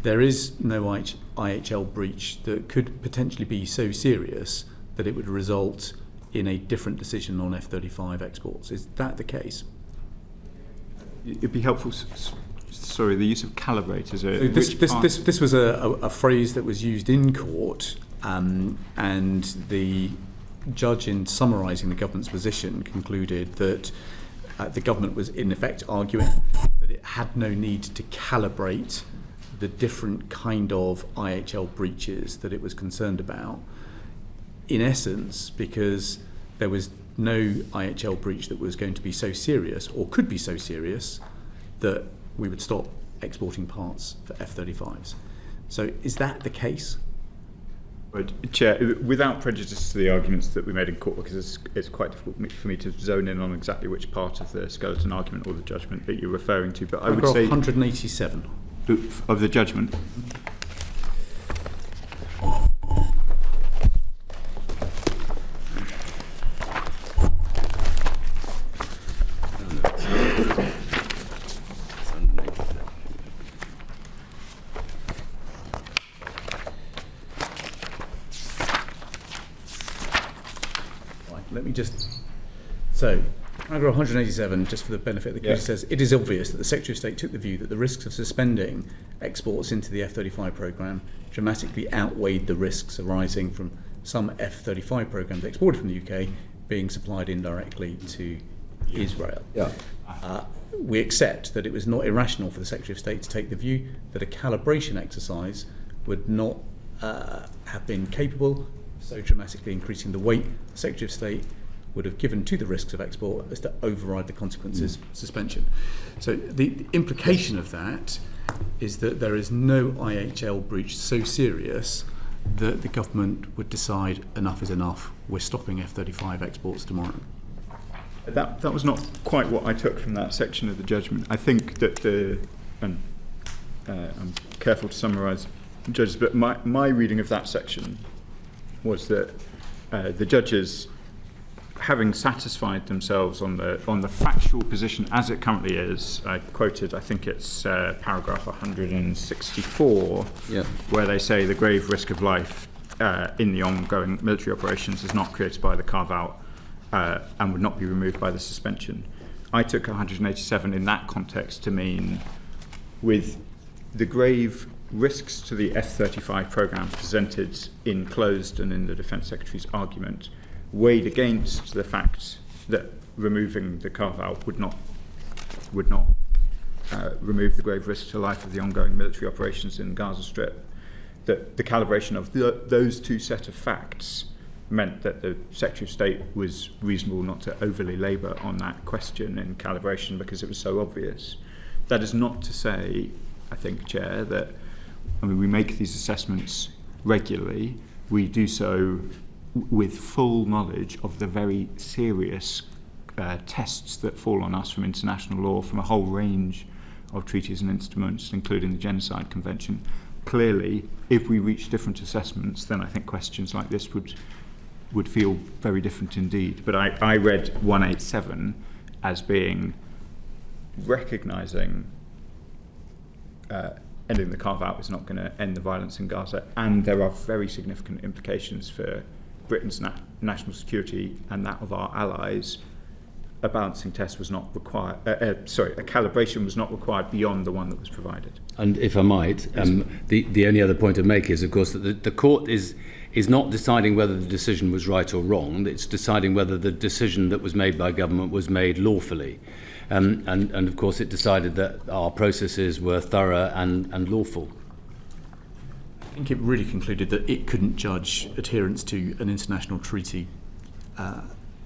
Speaker 2: there is no IHL breach that could potentially be so serious that it would result in a different decision on F-35 exports. Is that the case?
Speaker 5: It'd be helpful. Sorry, the use of calibrate is a.
Speaker 2: This was a phrase that was used in court, and the judge, in summarising the government's position, concluded that the government was in effect arguing that it had no need to calibrate the different kind of IHL breaches that it was concerned about, in essence because there was no IHL breach that was going to be so serious or could be so serious that we would stop exporting parts for F-35s. So is that the case?
Speaker 5: Right. Chair, without prejudice to the arguments that we made in court, because it's quite difficult for me to zone in on exactly which part of the skeleton argument or the judgment that you're referring to, but I would say
Speaker 2: 187
Speaker 5: of the judgment.
Speaker 2: So, paragraph 187, just for the benefit of the committee, says, it is obvious that the Secretary of State took the view that the risks of suspending exports into the F-35 programme dramatically outweighed the risks arising from some F-35 programmes exported from the UK being supplied indirectly to Israel. We accept that it was not irrational for the Secretary of State to take the view that a calibration exercise would not have been capable of so dramatically increasing the weight the Secretary of State would have given to the risks of export as to override the consequences of suspension. So the implication of that is that there is no IHL breach so serious that the government would decide enough is enough, we're stopping F-35 exports tomorrow.
Speaker 5: That was not quite what I took from that section of the judgment. I think that I'm careful to summarise judges, but my reading of that section was that the judges, having satisfied themselves on the factual position as it currently is, I quoted, I think it's paragraph 164, where they say the grave risk of life in the ongoing military operations is not created by the carve-out and would not be removed by the suspension. I took 187 in that context to mean, with the grave risks to the F-35 programme presented in closed and in the Defence Secretary's argument, weighed against the fact that removing the carve-out would not remove the grave risk to life of the ongoing military operations in the Gaza Strip, that the calibration of those two set of facts meant that the Secretary of State was reasonable not to overly labour on that question in calibration because it was so obvious. That is not to say, I think, Chair, that we make these assessments regularly. We do so with full knowledge of the very serious tests that fall on us from international law, from a whole range of treaties and instruments, including the Genocide Convention. Clearly, if we reach different assessments, then I think questions like this would feel very different indeed. But I read 187 as being recognising ending the carve-out is not going to end the violence in Gaza, and there are very significant implications for Britain's national security and that of our allies a balancing test was not required, a calibration was not required beyond the one that was provided.
Speaker 1: And if I might, the only other point to make is, of course, that the court is not deciding whether the decision was right or wrong. It's deciding whether the decision that was made by government was made lawfully. And of course, it decided that our processes were thorough and lawful.
Speaker 2: I think it really concluded that it couldn't judge adherence to an international treaty.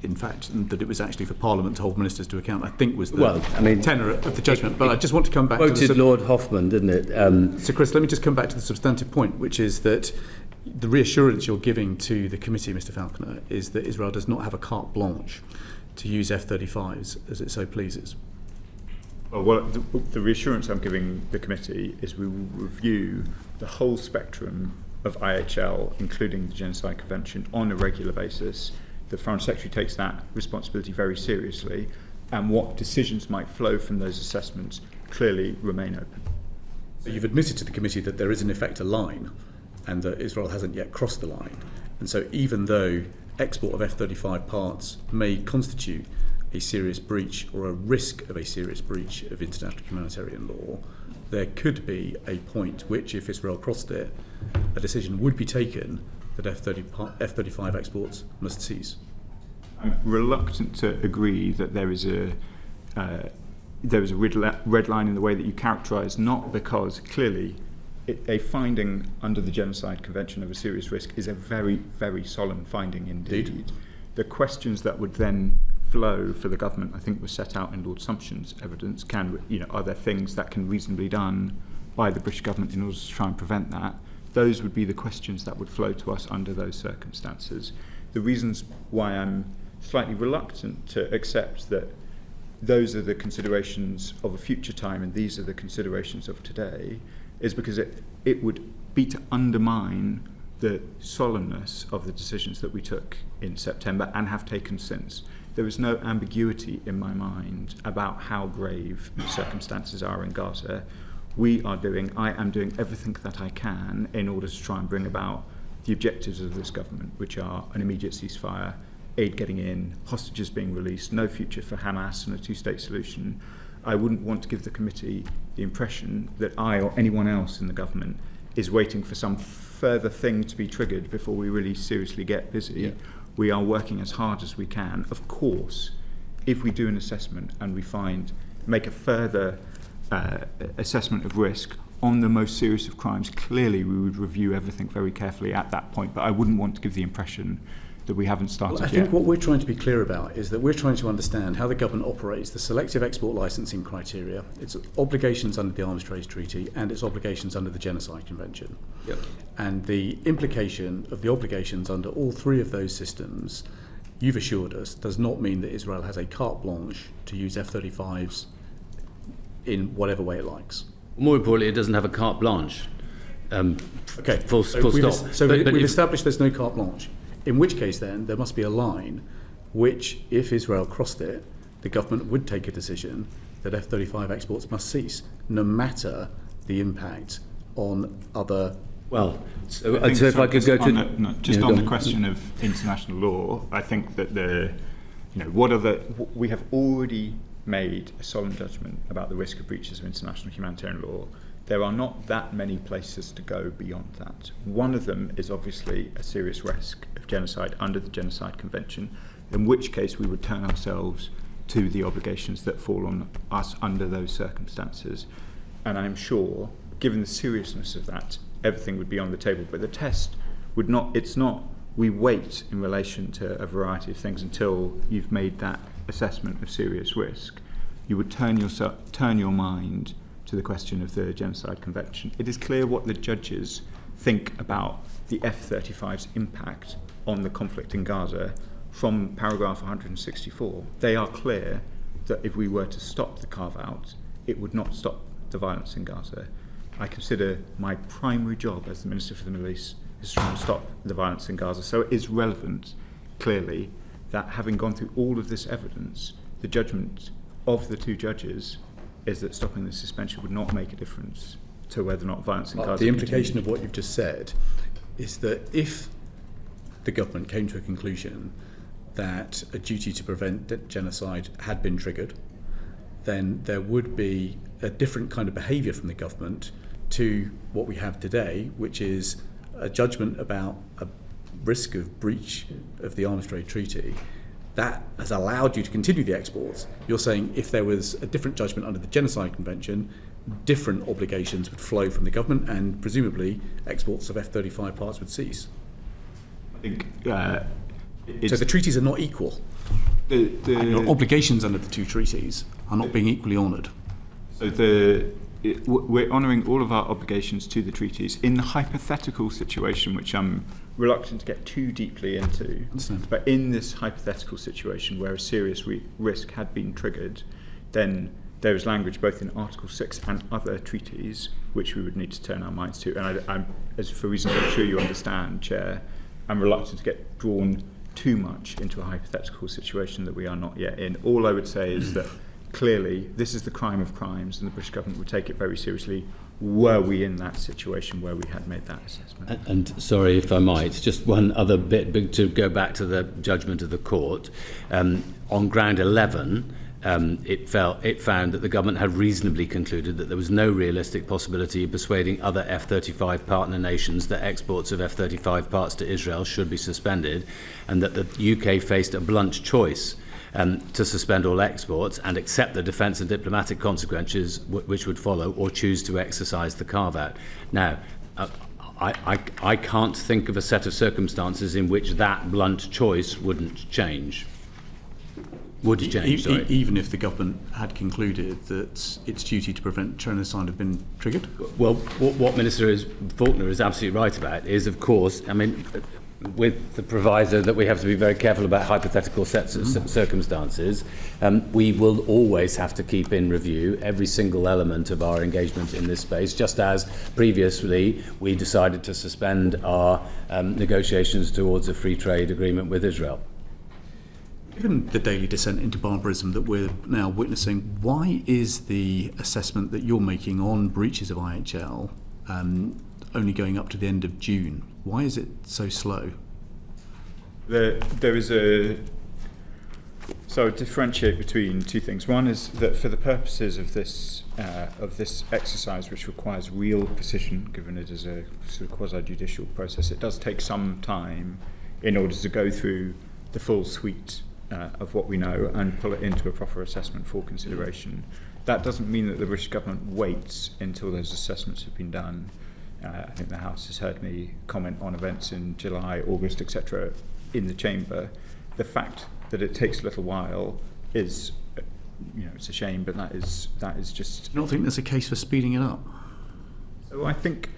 Speaker 2: In fact, and that it was actually for Parliament to hold ministers to account, I think was the tenor of the judgment. But I just want to come back to
Speaker 1: quoted Lord Hoffman, didn't it?
Speaker 2: So, Chris, let me just come back to the substantive point, which is that the reassurance you're giving to the committee, Mr. Falconer, is that Israel does not have a carte blanche to use F-35s as it so pleases.
Speaker 5: Well, the reassurance I'm giving the committee is we will review the whole spectrum of IHL, including the Genocide Convention, on a regular basis. The Foreign Secretary takes that responsibility very seriously, and what decisions might flow from those assessments clearly remain open.
Speaker 2: So you've admitted to the committee that there is in effect a line, and that Israel hasn't yet crossed the line. And so even though export of F-35 parts may constitute a serious breach or a risk of a serious breach of international humanitarian law, there could be a point which, if Israel crossed it, a decision would be taken that F-35 exports must cease.
Speaker 5: I'm reluctant to agree that there is a red line in the way that you characterise, not because clearly a finding under the Genocide Convention of a serious risk is a very, very solemn finding indeed. The questions that would then flow for the government, I think, was set out in Lord Sumption's evidence. Are there things that can reasonably be done by the British government in order to try and prevent that? Those would be the questions that would flow to us under those circumstances. The reasons why I'm slightly reluctant to accept that those are the considerations of a future time and these are the considerations of today is because it would be to undermine the solemnness of the decisions that we took in September and have taken since. There is no ambiguity in my mind about how grave the circumstances are in Gaza. I am doing everything that I can in order to try and bring about the objectives of this government, which are an immediate ceasefire, aid getting in, hostages being released, no future for Hamas and a two-state solution. I wouldn't want to give the committee the impression that I or anyone else in the government is waiting for some further thing to be triggered before we really seriously get busy. Yeah. We are working as hard as we can. Of course, if we do an assessment and we make a further assessment of risk on the most serious of crimes, clearly we would review everything very carefully at that point, but I wouldn't want to give the impression that we haven't started yet.
Speaker 2: I think what we're trying to be clear about is that we're trying to understand how the government operates the selective export licensing criteria, its obligations under the Arms Trade Treaty and its obligations under the Genocide Convention.
Speaker 1: Yep.
Speaker 2: And the implication of the obligations under all three of those systems, you've assured us, does not mean that Israel has a carte blanche to use F-35s in whatever way it likes.
Speaker 1: More importantly, it doesn't have a carte blanche.
Speaker 2: Okay,
Speaker 1: full stop.
Speaker 2: We've established there's no carte blanche. In which case, then, there must be a line which, if Israel crossed it, the government would take a decision that F-35 exports must cease, no matter the impact on other...
Speaker 1: Well, so if I could go to...
Speaker 5: on the question of international law, I think that we have already made a solemn judgment about the risk of breaches of international humanitarian law. There are not that many places to go beyond that. One of them is obviously a serious risk of genocide under the Genocide Convention, in which case we would turn ourselves to the obligations that fall on us under those circumstances. And I'm sure, given the seriousness of that, everything would be on the table. But the test would not, we wait in relation to a variety of things until you've made that assessment of serious risk. You would turn your mind to the question of the Genocide Convention. It is clear what the judges think about the F-35's impact on the conflict in Gaza from paragraph 164. They are clear that if we were to stop the carve-out, it would not stop the violence in Gaza. I consider my primary job as the Minister for the Middle East is to try and stop the violence in Gaza. So it is relevant, clearly, that having gone through all of this evidence, the judgment of the two judges is that stopping the suspension would not make a difference to whether or not violence in Gaza
Speaker 2: The implication of what you've just said is that if the government came to a conclusion that a duty to prevent genocide had been triggered, then there would be a different kind of behaviour from the government to what we have today, which is a judgment about a risk of breach of the Arms Trade Treaty that has allowed you to continue the exports. You're saying if there was a different judgment under the Genocide Convention, different obligations would flow from the government, and presumably exports of F-35 parts would cease.
Speaker 5: I think
Speaker 2: so the treaties are not equal. And your obligations under the two treaties are not being equally honoured.
Speaker 5: So we're honouring all of our obligations to the treaties in the hypothetical situation, which I'm reluctant to get too deeply into. But in this hypothetical situation where a serious risk had been triggered, then there is language both in Article 6 and other treaties which we would need to turn our minds to. And I'm, as for reasons I'm sure you understand, Chair, I'm reluctant to get drawn too much into a hypothetical situation that we are not yet in. All I would say is that clearly this is the crime of crimes, and the British government would take it very seriously were we in that situation where we had made that assessment.
Speaker 1: And sorry if I might, just one other bit to go back to the judgment of the court. On ground 11, it found that the government had reasonably concluded that there was no realistic possibility of persuading other F-35 partner nations that exports of F-35 parts to Israel should be suspended, and that the UK faced a blunt choice to suspend all exports and accept the defence and diplomatic consequences which would follow, or choose to exercise the carve-out. Now, I can't think of a set of circumstances in which that blunt choice wouldn't change.
Speaker 2: Even if the government had concluded that its duty to prevent genocide had been triggered?
Speaker 1: Well, what Minister Faulkner is absolutely right about is, of course, I mean, with the proviso that we have to be very careful about hypothetical sets of circumstances, we will always have to keep in review every single element of our engagement in this space, just as previously we decided to suspend our negotiations towards a free trade agreement with Israel.
Speaker 2: Given the daily descent into barbarism that we're now witnessing, why is the assessment that you're making on breaches of IHL only going up to the end of June? Why is it so slow?
Speaker 5: There is a... So I would differentiate between two things. One is that for the purposes of this exercise, which requires real precision, given it is a sort of quasi-judicial process, it does take some time in order to go through the full suite of what we know and pull it into a proper assessment for consideration. That doesn't mean that the British government waits until those assessments have been done. I think the House has heard me comment on events in July, August, etc. in the Chamber. The fact that it takes a little while is, it's a shame, but that is just...
Speaker 2: I don't think there's a case for speeding it up.
Speaker 5: So I think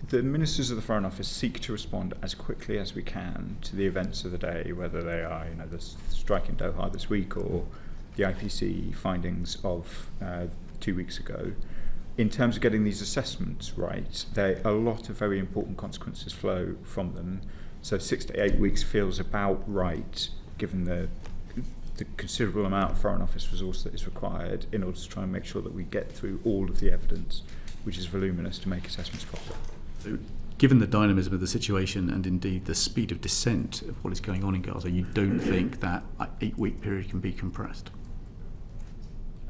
Speaker 5: the ministers of the Foreign Office seek to respond as quickly as we can to the events of the day, whether they are, the strike in Doha this week or the IPC findings of 2 weeks ago. In terms of getting these assessments right, a lot of very important consequences flow from them. So 6 to 8 weeks feels about right, given the considerable amount of Foreign Office resource that is required in order to try and make sure that we get through all of the evidence, which is voluminous, to make assessments proper.
Speaker 2: So, given the dynamism of the situation and indeed the speed of descent of what is going on in Gaza, you don't think that 8-week period can be compressed?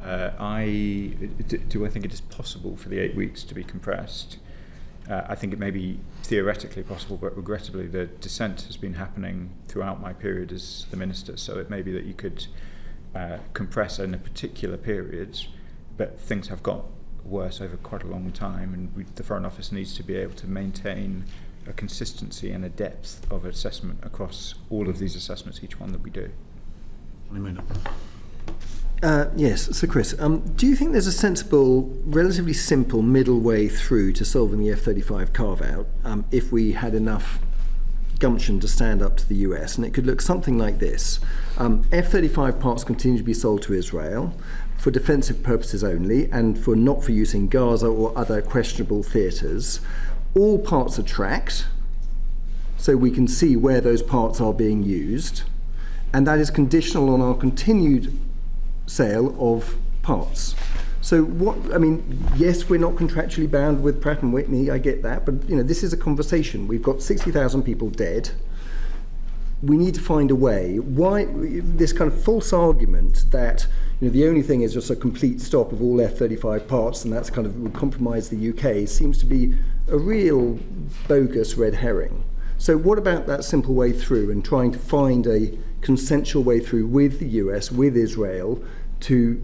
Speaker 5: Do I think it is possible for the 8 weeks to be compressed? I think it may be theoretically possible, but regrettably the descent has been happening throughout my period as the minister, so it may be that you could compress in a particular period, but things have got worse over quite a long time, and the Foreign Office needs to be able to maintain a consistency and a depth of assessment across all of these assessments, each one that we do.
Speaker 7: Yes, so Chris, do you think there's a sensible, relatively simple middle way through to solving the F-35 carve-out if we had enough gumption to stand up to the US? And it could look something like this. F-35 parts continue to be sold to Israel for defensive purposes only and not for use in Gaza or other questionable theatres. All parts are tracked, so we can see where those parts are being used, and that is conditional on our continued sale of parts. So yes, we're not contractually bound with Pratt & Whitney, I get that, but this is a conversation. We've got 60,000 people dead. we need to find a way. Why this kind of false argument that the only thing is just a complete stop of all F-35 parts, and that's kind of would compromise the UK, seems to be a real bogus red herring. So what about that simple way through and trying to find a consensual way through with the US, with Israel, to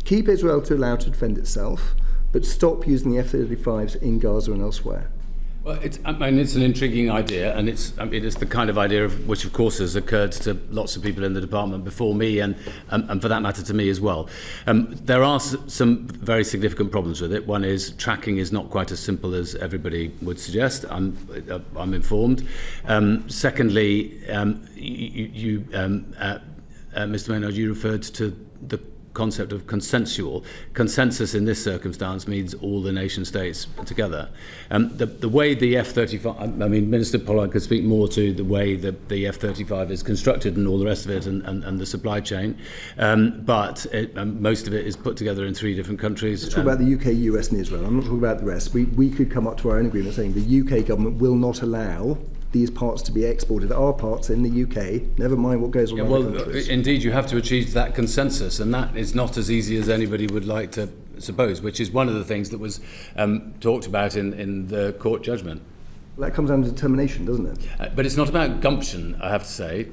Speaker 7: keep Israel to allow to defend itself, but stop using the F-35s in Gaza and elsewhere?
Speaker 1: Well, it's an intriguing idea, and it's the kind of idea of which, of course, has occurred to lots of people in the department before me, and for that matter to me as well. There are some very significant problems with it. One is tracking is not quite as simple as everybody would suggest. I'm informed. Secondly, Mr. Maynard, you referred to the concept of consensual. Consensus in this circumstance means all the nation states together. The way the F-35, Minister Pollard could speak more to the way that the F-35 is constructed and all the rest of it and the supply chain, but most of it is put together in 3 different countries.
Speaker 7: Let's talk about the UK, US and Israel. I'm not talking about the rest. We could come up to our own agreement saying the UK government will not allow these parts to be exported, our parts in the UK, never mind what goes on in other countries.
Speaker 1: Indeed, you have to achieve that consensus, and that is not as easy as anybody would like to suppose, which is one of the things that was talked about in the court judgment.
Speaker 7: Well, that comes down to determination, doesn't it?
Speaker 1: But it's not about gumption, I have to say.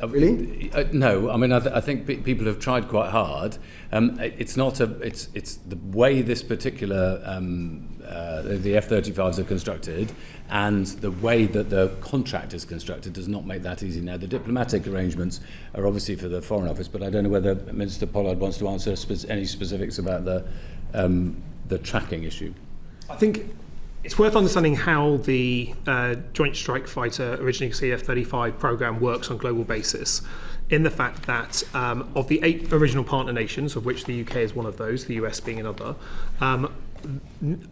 Speaker 7: Really?
Speaker 1: No. I think people have tried quite hard. It's not it's the way this particular the F-35s are constructed, and the way that the contract is constructed does not make that easy. Now, the diplomatic arrangements are obviously for the Foreign Office, but I don't know whether Minister Pollard wants to answer any specifics about the tracking issue.
Speaker 9: I think it's worth understanding how the Joint Strike Fighter, originally CF-35 programme, works on a global basis, in the fact that of the 8 original partner nations, of which the UK is one of those, the US being another,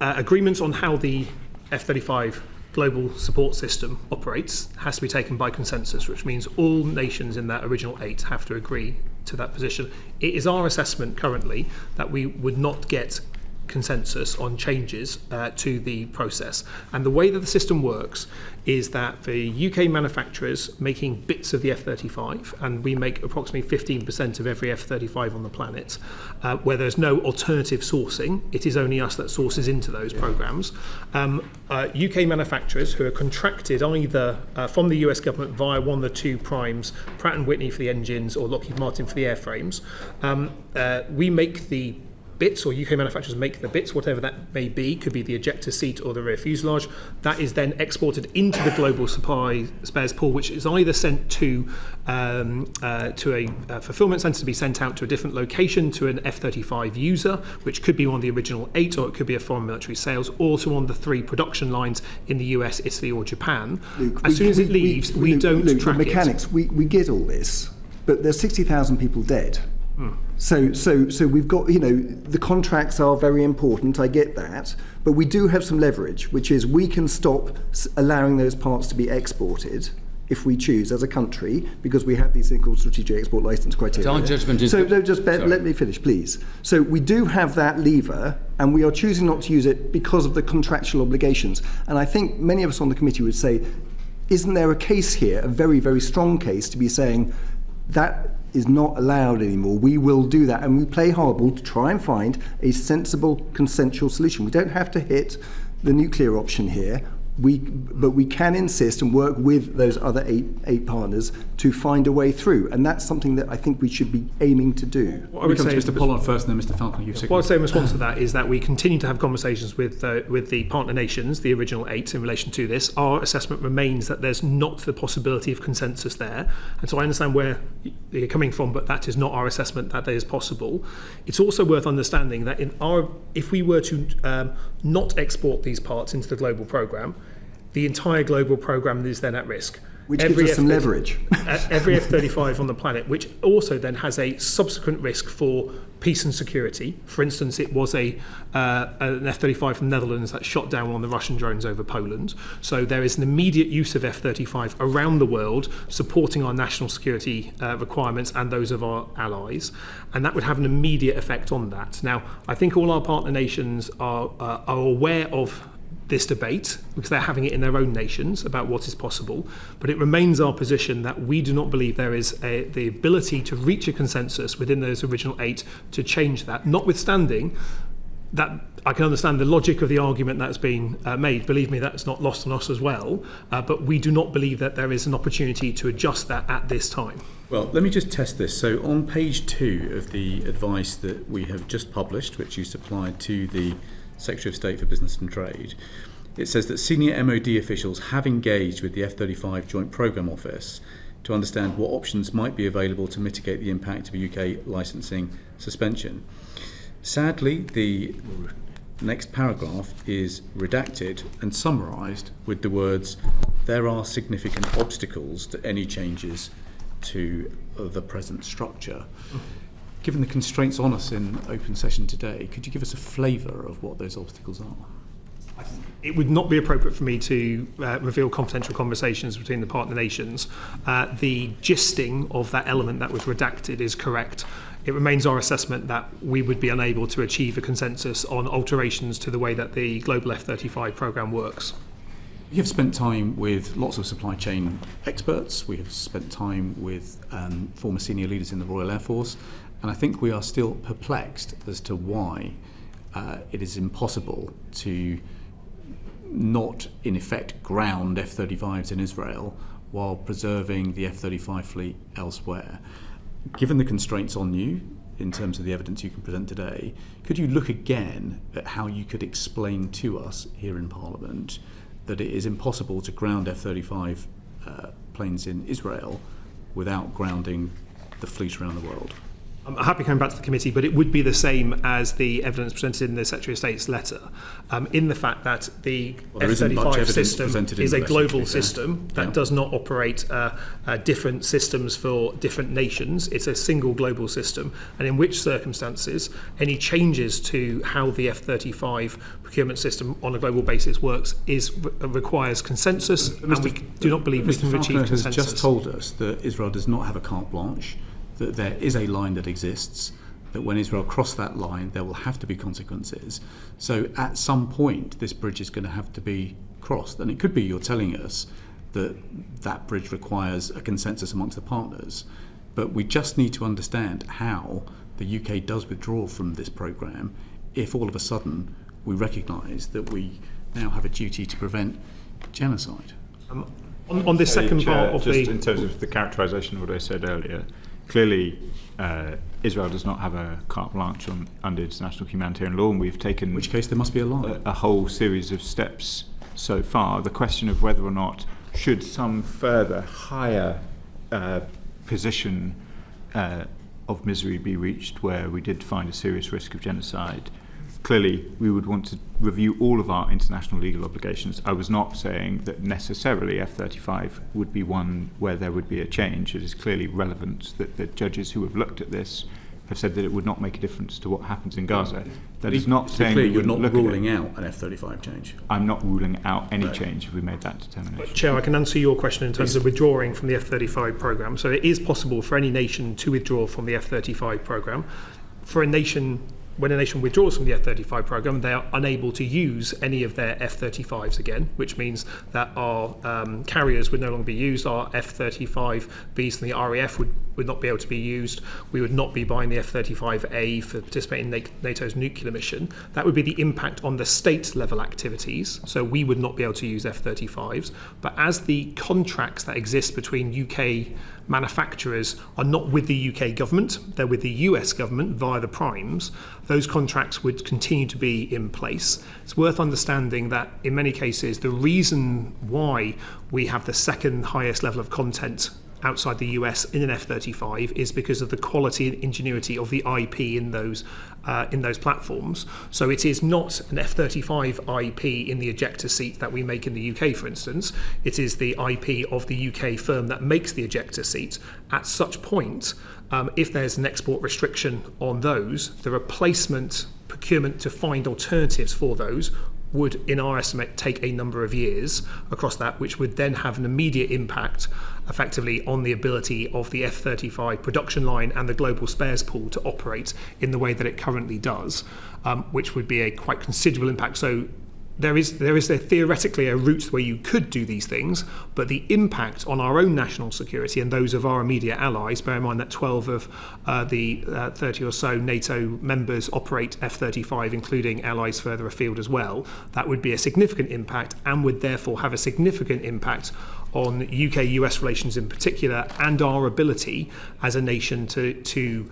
Speaker 9: agreements on how the F-35 global support system operates has to be taken by consensus, which means all nations in that original 8 have to agree to that position. It is our assessment currently that we would not get consensus on changes to the process. And the way that the system works is that the UK manufacturers making bits of the F-35, and we make approximately 15% of every F-35 on the planet, where there's no alternative sourcing, it is only us that sources into those programs. UK manufacturers who are contracted either from the US government via one of the 2 primes, Pratt & Whitney for the engines or Lockheed Martin for the airframes, we make the bits, or UK manufacturers make the bits, whatever that may be, could be the ejector seat or the rear fuselage. That is then exported into the global supply spares pool, which is either sent to a fulfillment centre to be sent out to a different location to an F-35 user, which could be one of the original 8, or it could be a foreign military sales, or to one of the 3 production lines in the US, Italy or Japan.
Speaker 7: Luke,
Speaker 9: as soon as it leaves, we don't track
Speaker 7: the mechanics,
Speaker 9: it.
Speaker 7: We get all this, but there's 60,000 people dead. So we've got, the contracts are very important, I get that, but we do have some leverage, which is we can stop allowing those parts to be exported if we choose as a country, because we have these things called strategic export license criteria.
Speaker 1: Our judgment is...
Speaker 7: let me finish, please. So we do have that lever, and we are choosing not to use it because of the contractual obligations. And I think many of us on the committee would say, isn't there a case here, a very, very strong case, to be saying that is not allowed anymore. We will do that, and we play hardball to try and find a sensible, consensual solution. We don't have to hit the nuclear option here. But we can insist and work with those other eight partners to find a way through, and that's something that I think we should be aiming to do.
Speaker 2: What I would say, Mr. Pollard first, and then Mr. Falconer.
Speaker 9: What I'd say in response to that is that we continue to have conversations with the partner nations, the original 8, in relation to this. Our assessment remains that there's not the possibility of consensus there, and so I understand where you're coming from, but that is not our assessment that is possible. It's also worth understanding that if we were to not export these parts into the global programme, the entire global programme is then at risk.
Speaker 7: Which gives us some leverage.
Speaker 9: Every F-35 on the planet, which also then has a subsequent risk for peace and security. For instance, it was an F-35 from the Netherlands that shot down one of the Russian drones over Poland. So there is an immediate use of F-35 around the world supporting our national security requirements and those of our allies. And that would have an immediate effect on that. Now, I think all our partner nations are aware of this debate because they're having it in their own nations about what is possible. But it remains our position that we do not believe there is the ability to reach a consensus within those original 8 to change that, notwithstanding that I can understand the logic of the argument that's been made. Believe me, that's not lost on us as well. But we do not believe that there is an opportunity to adjust that at this time.
Speaker 2: Well, let me just test this. So on page 2 of the advice that we have just published, which you supplied to the Secretary of State for Business and Trade, it says that senior MOD officials have engaged with the F-35 Joint Programme Office to understand what options might be available to mitigate the impact of a UK licensing suspension. Sadly, the next paragraph is redacted and summarised with the words, "There are significant obstacles to any changes to the present structure." Given the constraints on us in open session today, could you give us a flavour of what those obstacles are?
Speaker 9: It would not be appropriate for me to reveal confidential conversations between the partner nations. The gisting of that element that was redacted is correct. It remains our assessment that we would be unable to achieve a consensus on alterations to the way that the global F-35 programme works.
Speaker 2: We have spent time with lots of supply chain experts. We have spent time with former senior leaders in the Royal Air Force. And I think we are still perplexed as to why it is impossible to not, in effect, ground F-35s in Israel while preserving the F-35 fleet elsewhere. Given the constraints on you, in terms of the evidence you can present today, could you look again at how you could explain to us here in Parliament that it is impossible to ground F-35 planes in Israel without grounding the fleet around the world?
Speaker 9: I'm happy coming back to the committee, but it would be the same as the evidence presented in the Secretary of State's letter, in the fact that the F-35 system is a global system that does not operate different systems for different nations. It's a single global system, and in which circumstances any changes to how the F-35 procurement system on a global basis works requires consensus, and we do not believe we can achieve consensus.
Speaker 2: Mr. Falconer has just told us that Israel does not have a carte blanche, that there is a line that exists, that when Israel cross that line, there will have to be consequences. So at some point, this bridge is going to have to be crossed. And it could be you're telling us that that bridge requires a consensus amongst the partners. But we just need to understand how the UK does withdraw from this programme if all of a sudden we recognise that we now have a duty to prevent genocide.
Speaker 9: On this second part of
Speaker 5: just in terms of the characterisation of what I said earlier, clearly, Israel does not have a carte blanche under international humanitarian law, and we've taken,
Speaker 2: in which case there must be a line,
Speaker 5: a whole series of steps so far. The question of whether or not should some further higher position of misery be reached where we did find a serious risk of genocide, clearly we would want to review all of our international legal obligations. I was not saying that necessarily F-35 would be one where there would be a change. It is clearly relevant that the judges who have looked at this have said that it would not make a difference to what happens in Gaza. That is not saying
Speaker 2: clearly
Speaker 5: we
Speaker 2: you're not
Speaker 5: look
Speaker 2: ruling out an F-35 change.
Speaker 5: I'm not ruling out any change if we made that determination.
Speaker 9: But Chair, I can answer your question in terms of withdrawing from the F-35 programme. So it is possible for any nation to withdraw from the F-35 programme. For a nation, when a nation withdraws from the F-35 programme, they are unable to use any of their F-35s again, which means that our carriers would no longer be used. Our F-35Bs from the RAF would not be able to be used. We would not be buying the F-35A for participating in NATO's nuclear mission. That would be the impact on the state-level activities, so we would not be able to use F-35s. But as the contracts that exist between UK manufacturers are not with the UK government, they're with the US government via the primes, those contracts would continue to be in place. It's worth understanding that in many cases the reason why we have the second highest level of content outside the US in an F-35 is because of the quality and ingenuity of the IP in those platforms. So it is not an F-35 IP in the ejector seat that we make in the UK, for instance. It is the IP of the UK firm that makes the ejector seat. At such point, if there's an export restriction on those, the replacement procurement to find alternatives for those would, in our estimate, take a number of years across that, which would then have an immediate impact effectively on the ability of the F-35 production line and the global spares pool to operate in the way that it currently does, which would be a quite considerable impact. So there is theoretically a route where you could do these things, but the impact on our own national security and those of our immediate allies, bear in mind that 12 of the 30 or so NATO members operate F-35, including allies further afield as well, that would be a significant impact and would therefore have a significant impact on UK-US relations in particular, and our ability as a nation to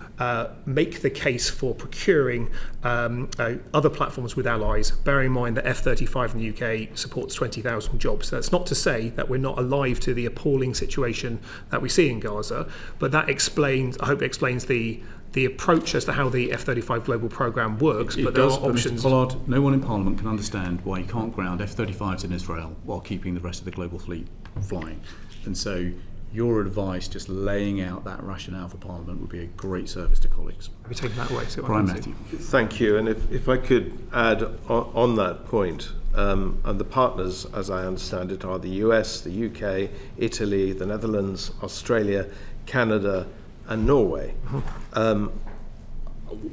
Speaker 9: make the case for procuring other platforms with allies, bearing in mind that F-35 in the UK supports 20,000 jobs. That's not to say that we're not alive to the appalling situation that we see in Gaza, but that explains, I hope it explains the approach as to how the F-35 global programme works, but there are options.
Speaker 2: Mr. Pollard, no one in Parliament can understand why you can't ground F-35s in Israel while keeping the rest of the global fleet flying. And so your advice, just laying out that rationale for Parliament, would be a great service to colleagues.
Speaker 9: Have you taken that away?
Speaker 2: Brian Matthew.
Speaker 10: Thank you. And if I could add on that point, and the partners, as I understand it, are the US, the UK, Italy, the Netherlands, Australia, Canada, and Norway.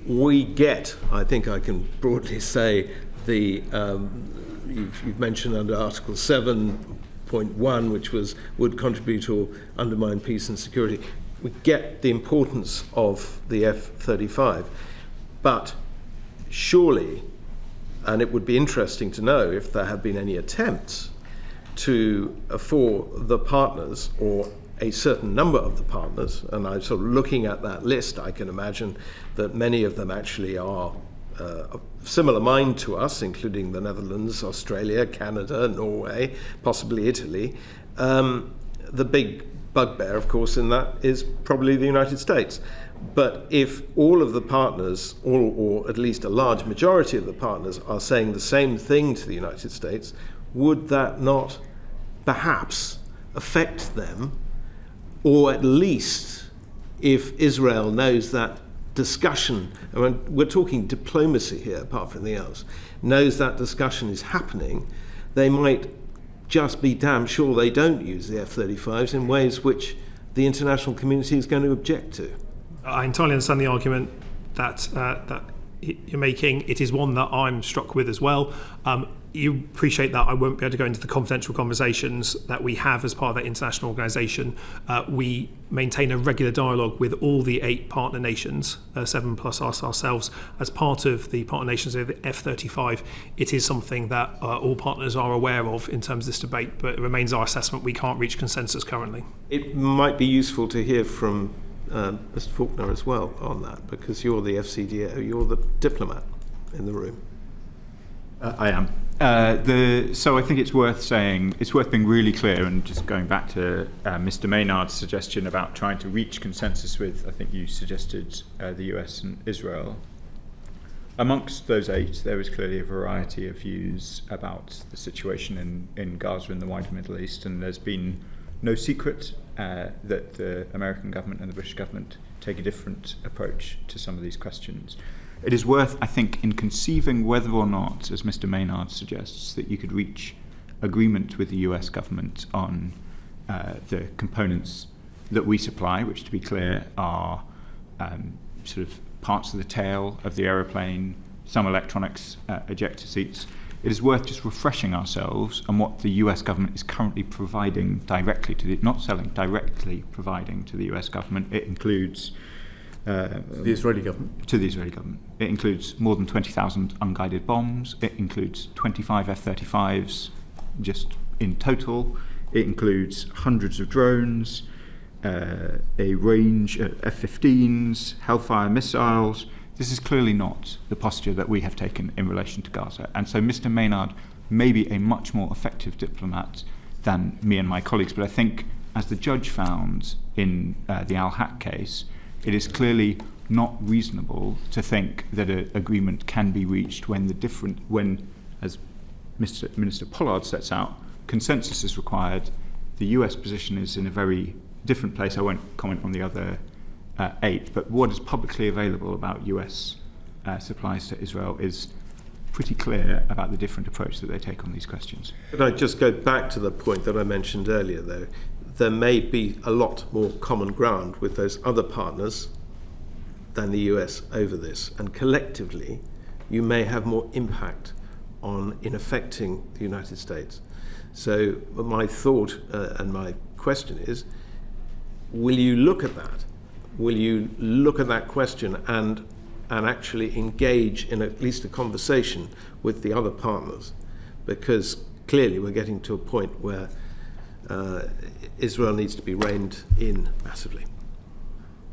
Speaker 10: We get, I think I can broadly say, the you've mentioned under Article 7.1, which would contribute or undermine peace and security. We get the importance of the F-35, but surely, and it would be interesting to know if there have been any attempts to, for the partners, or a certain number of the partners, and I'm sort of looking at that list, I can imagine that many of them actually are of similar mind to us, including the Netherlands, Australia, Canada, Norway, possibly Italy. The big bugbear, of course, in that is probably the United States. But if all of the partners, or at least a large majority of the partners, are saying the same thing to the United States, would that not perhaps affect them? Or at least, if Israel knows that discussion, I mean, we're talking diplomacy here apart from anything else, knows that discussion is happening, they might just be damn sure they don't use the F-35s in ways which the international community is going to object to.
Speaker 9: I entirely understand the argument that you're making. It is one that I'm struck with as well. You appreciate that I won't be able to go into the confidential conversations that we have as part of that international organisation. We maintain a regular dialogue with all the 8 partner nations, 7 plus us ourselves, as part of the partner nations of the F-35. It is something that all partners are aware of in terms of this debate, but it remains our assessment we can't reach consensus currently.
Speaker 10: It might be useful to hear from Mr. Faulkner as well on that, because you're the FCDO, you're the diplomat in the room.
Speaker 5: I am. So I think it's worth being really clear, and just going back to Mr. Maynard's suggestion about trying to reach consensus with, I think you suggested the US and Israel. Amongst those 8, there is clearly a variety of views about the situation in Gaza and the wider Middle East, and there's been no secret that the American government and the British government take a different approach to some of these questions. It is worth, I think, in conceiving whether or not, as Mr. Maynard suggests, that you could reach agreement with the US government on the components that we supply, which, to be clear, are sort of parts of the tail of the aeroplane, some electronics, ejector seats. It is worth just refreshing ourselves on what the US government is currently providing directly to the, not selling, directly providing to the US government. It includes
Speaker 2: the Israeli government.
Speaker 5: To the Israeli government. It includes more than 20,000 unguided bombs. It includes 25 F-35s just in total. It includes hundreds of drones, a range of F-15s, Hellfire missiles. This is clearly not the posture that we have taken in relation to Gaza. And so Mr. Maynard may be a much more effective diplomat than me and my colleagues, but I think, as the judge found in the Al-Haq case, it is clearly not reasonable to think that an agreement can be reached when as Minister Pollard sets out, consensus is required. The US position is in a very different place. I won't comment on the other 8, but what is publicly available about US supplies to Israel is pretty clear about the different approach that they take on these questions.
Speaker 10: Could I just go back to the point that I mentioned earlier, though? There may be a lot more common ground with those other partners than the US over this, and collectively you may have more impact in affecting the United States. So my thought and my question is, will you look at that? Will you look at that question and actually engage in at least a conversation with the other partners? Because clearly we're getting to a point where Israel needs to be reined in massively.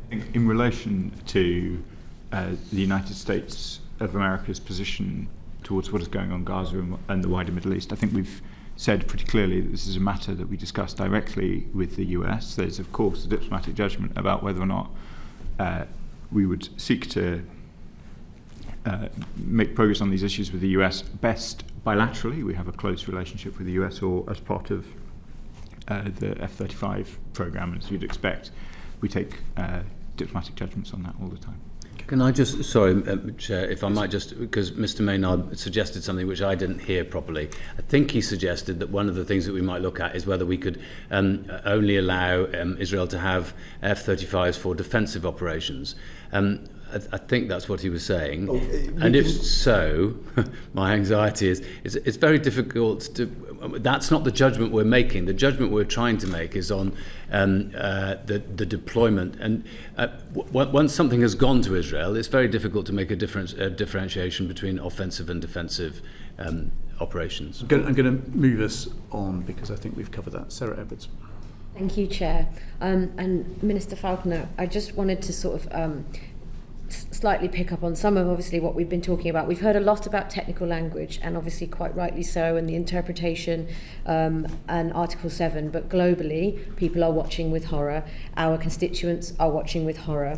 Speaker 5: I think in relation to the United States of America's position towards what is going on in Gaza and the wider Middle East, I think we've said pretty clearly that this is a matter that we discuss directly with the US. There's, of course, a diplomatic judgment about whether or not we would seek to make progress on these issues with the US best bilaterally. We have a close relationship with the US, or as part of the F-35 program, as you'd expect. We take diplomatic judgments on that all the time.
Speaker 1: Can I just, sorry, Chair, if I might just, because Mr Maynard suggested something which I didn't hear properly. I think he suggested that one of the things that we might look at is whether we could only allow Israel to have F-35s for defensive operations. I think that's what he was saying. And if so, my anxiety is it's very difficult to... That's not the judgment we're making. The judgment we're trying to make is on the deployment. And once something has gone to Israel, it's very difficult to make a differentiation between offensive and defensive operations.
Speaker 2: I'm going to move us on because I think we've covered that. Sarah Edwards.
Speaker 11: Thank you, Chair. And Minister Falconer, I just wanted to sort of slightly pick up on some of obviously what we've been talking about. We've heard a lot about technical language, and obviously quite rightly so, and the interpretation and Article 7, but globally people are watching with horror. Our constituents are watching with horror,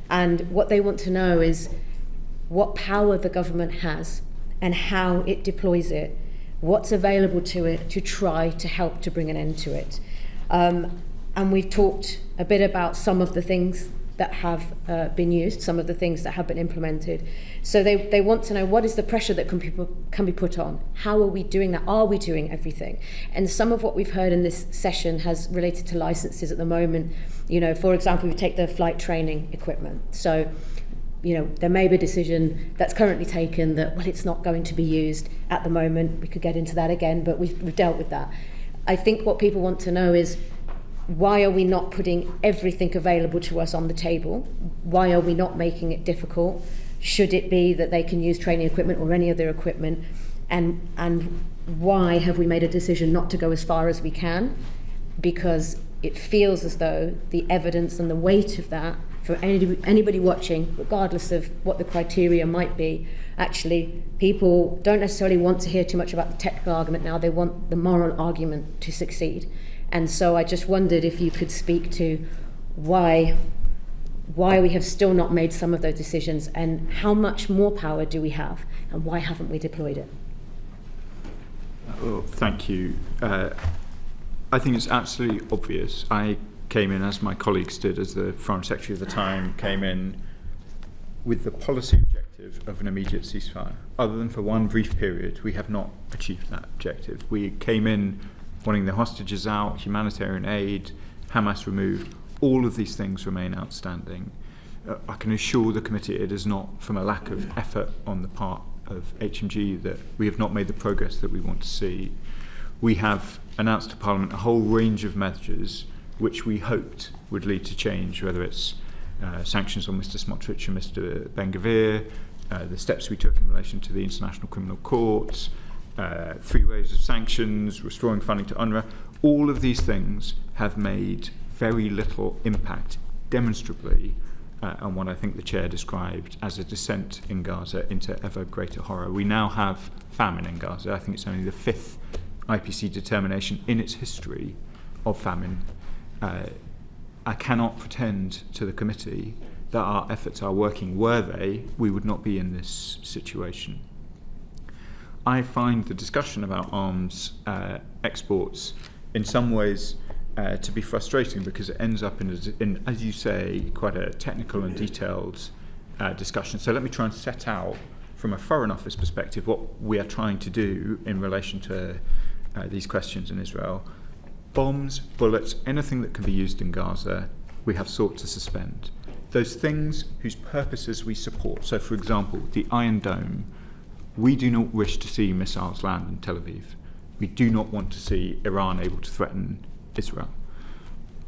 Speaker 11: and what they want to know is what power the government has and how it deploys it, what's available to it to try to help to bring an end to it. And we've talked a bit about some of the things that have been used, some of the things that have been implemented. So they want to know what is the pressure that can be put on? How are we doing that? Are we doing everything? And some of what we've heard in this session has related to licenses at the moment. You know, for example, we take the flight training equipment. So, you know, there may be a decision that's currently taken that, well, it's not going to be used at the moment. We could get into that again, but we've dealt with that. I think what people want to know is, why are we not putting everything available to us on the table? Why are we not making it difficult? Should it be that they can use training equipment or any other equipment? And why have we made a decision not to go as far as we can? Because it feels as though the evidence and the weight of that, for anybody watching, regardless of what the criteria might be, actually people don't necessarily want to hear too much about the technical argument now. They want the moral argument to succeed. And so I just wondered if you could speak to why we have still not made some of those decisions, and how much more power do we have, and why haven't we deployed it?
Speaker 5: Well, thank you. I think it's absolutely obvious. I came in, as my colleagues did, as the Foreign Secretary of the time, came in with the policy objective of an immediate ceasefire. Other than for one brief period, we have not achieved that objective. We came in wanting the hostages out, humanitarian aid, Hamas removed. All of these things remain outstanding. I can assure the committee it is not from a lack of effort on the part of HMG that we have not made the progress that we want to see. We have announced to Parliament a whole range of measures which we hoped would lead to change, whether it's sanctions on Mr Smotrich and Mr Ben-Gvir, the steps we took in relation to the International Criminal Court, 3 waves of sanctions, restoring funding to UNRWA. All of these things have made very little impact, demonstrably, on what I think the Chair described as a descent in Gaza into ever greater horror. We now have famine in Gaza. I think it's only the 5th IPC determination in its history of famine. I cannot pretend to the committee that our efforts are working. Were they, we would not be in this situation. I find the discussion about arms exports in some ways to be frustrating, because it ends up in, as you say, quite a technical and detailed discussion. So let me try and set out from a Foreign Office perspective what we are trying to do in relation to these questions in Israel. Bombs, bullets, anything that can be used in Gaza, we have sought to suspend. Those things whose purposes we support, so for example, the Iron Dome, we do not wish to see missiles land in Tel Aviv. We do not want to see Iran able to threaten Israel.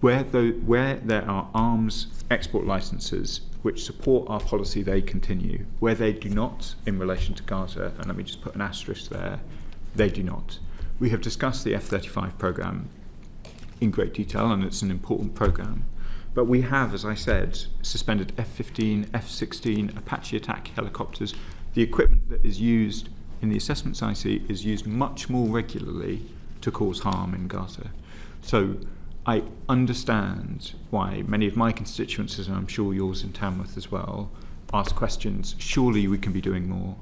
Speaker 5: Where there are arms export licenses which support our policy, they continue. Where they do not, in relation to Gaza, and let me just put an asterisk there, they do not. We have discussed the F-35 programme in great detail, and it's an important programme. But we have, as I said, suspended F-15, F-16, Apache attack helicopters. The equipment that is used in the assessments I see is used much more regularly to cause harm in Gaza. So I understand why many of my constituents, and I'm sure yours in Tamworth as well, ask questions. Surely we can be doing more.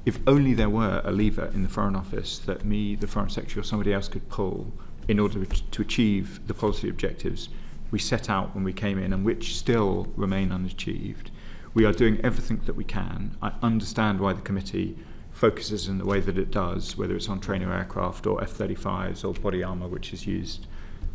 Speaker 5: If only there were a lever in the Foreign Office that me, the Foreign Secretary, or somebody else could pull in order to achieve the policy objectives we set out when we came in and which still remain unachieved. We are doing everything that we can. I understand why the committee focuses in the way that it does, whether it's on trainer aircraft or F-35s or body armour which is used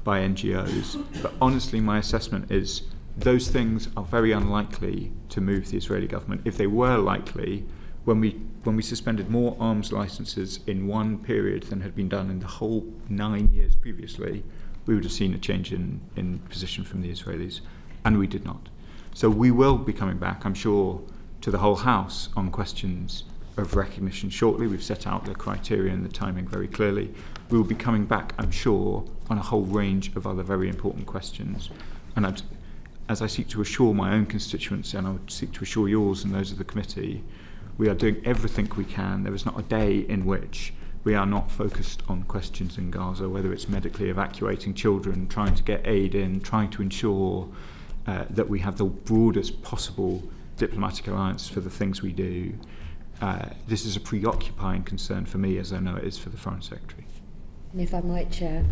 Speaker 5: by NGOs. But honestly, my assessment is those things are very unlikely to move the Israeli government. If they were likely, when we suspended more arms licenses in one period than had been done in the whole 9 years previously, we would have seen a change in position from the Israelis, and we did not. So we will be coming back, I'm sure, to the whole House on questions of recognition shortly. We've set out the criteria and the timing very clearly. We will be coming back, I'm sure, on a whole range of other very important questions. And as I seek to assure my own constituents, and I would seek to assure yours and those of the committee, we are doing everything we can. There is not a day in which we are not focused on questions in Gaza, whether it's medically evacuating children, trying to get aid in, trying to ensure that we have the broadest possible diplomatic alliance for the things we do. This is a preoccupying concern for me, as I know it is for the Foreign Secretary.
Speaker 11: And if I might, Chair,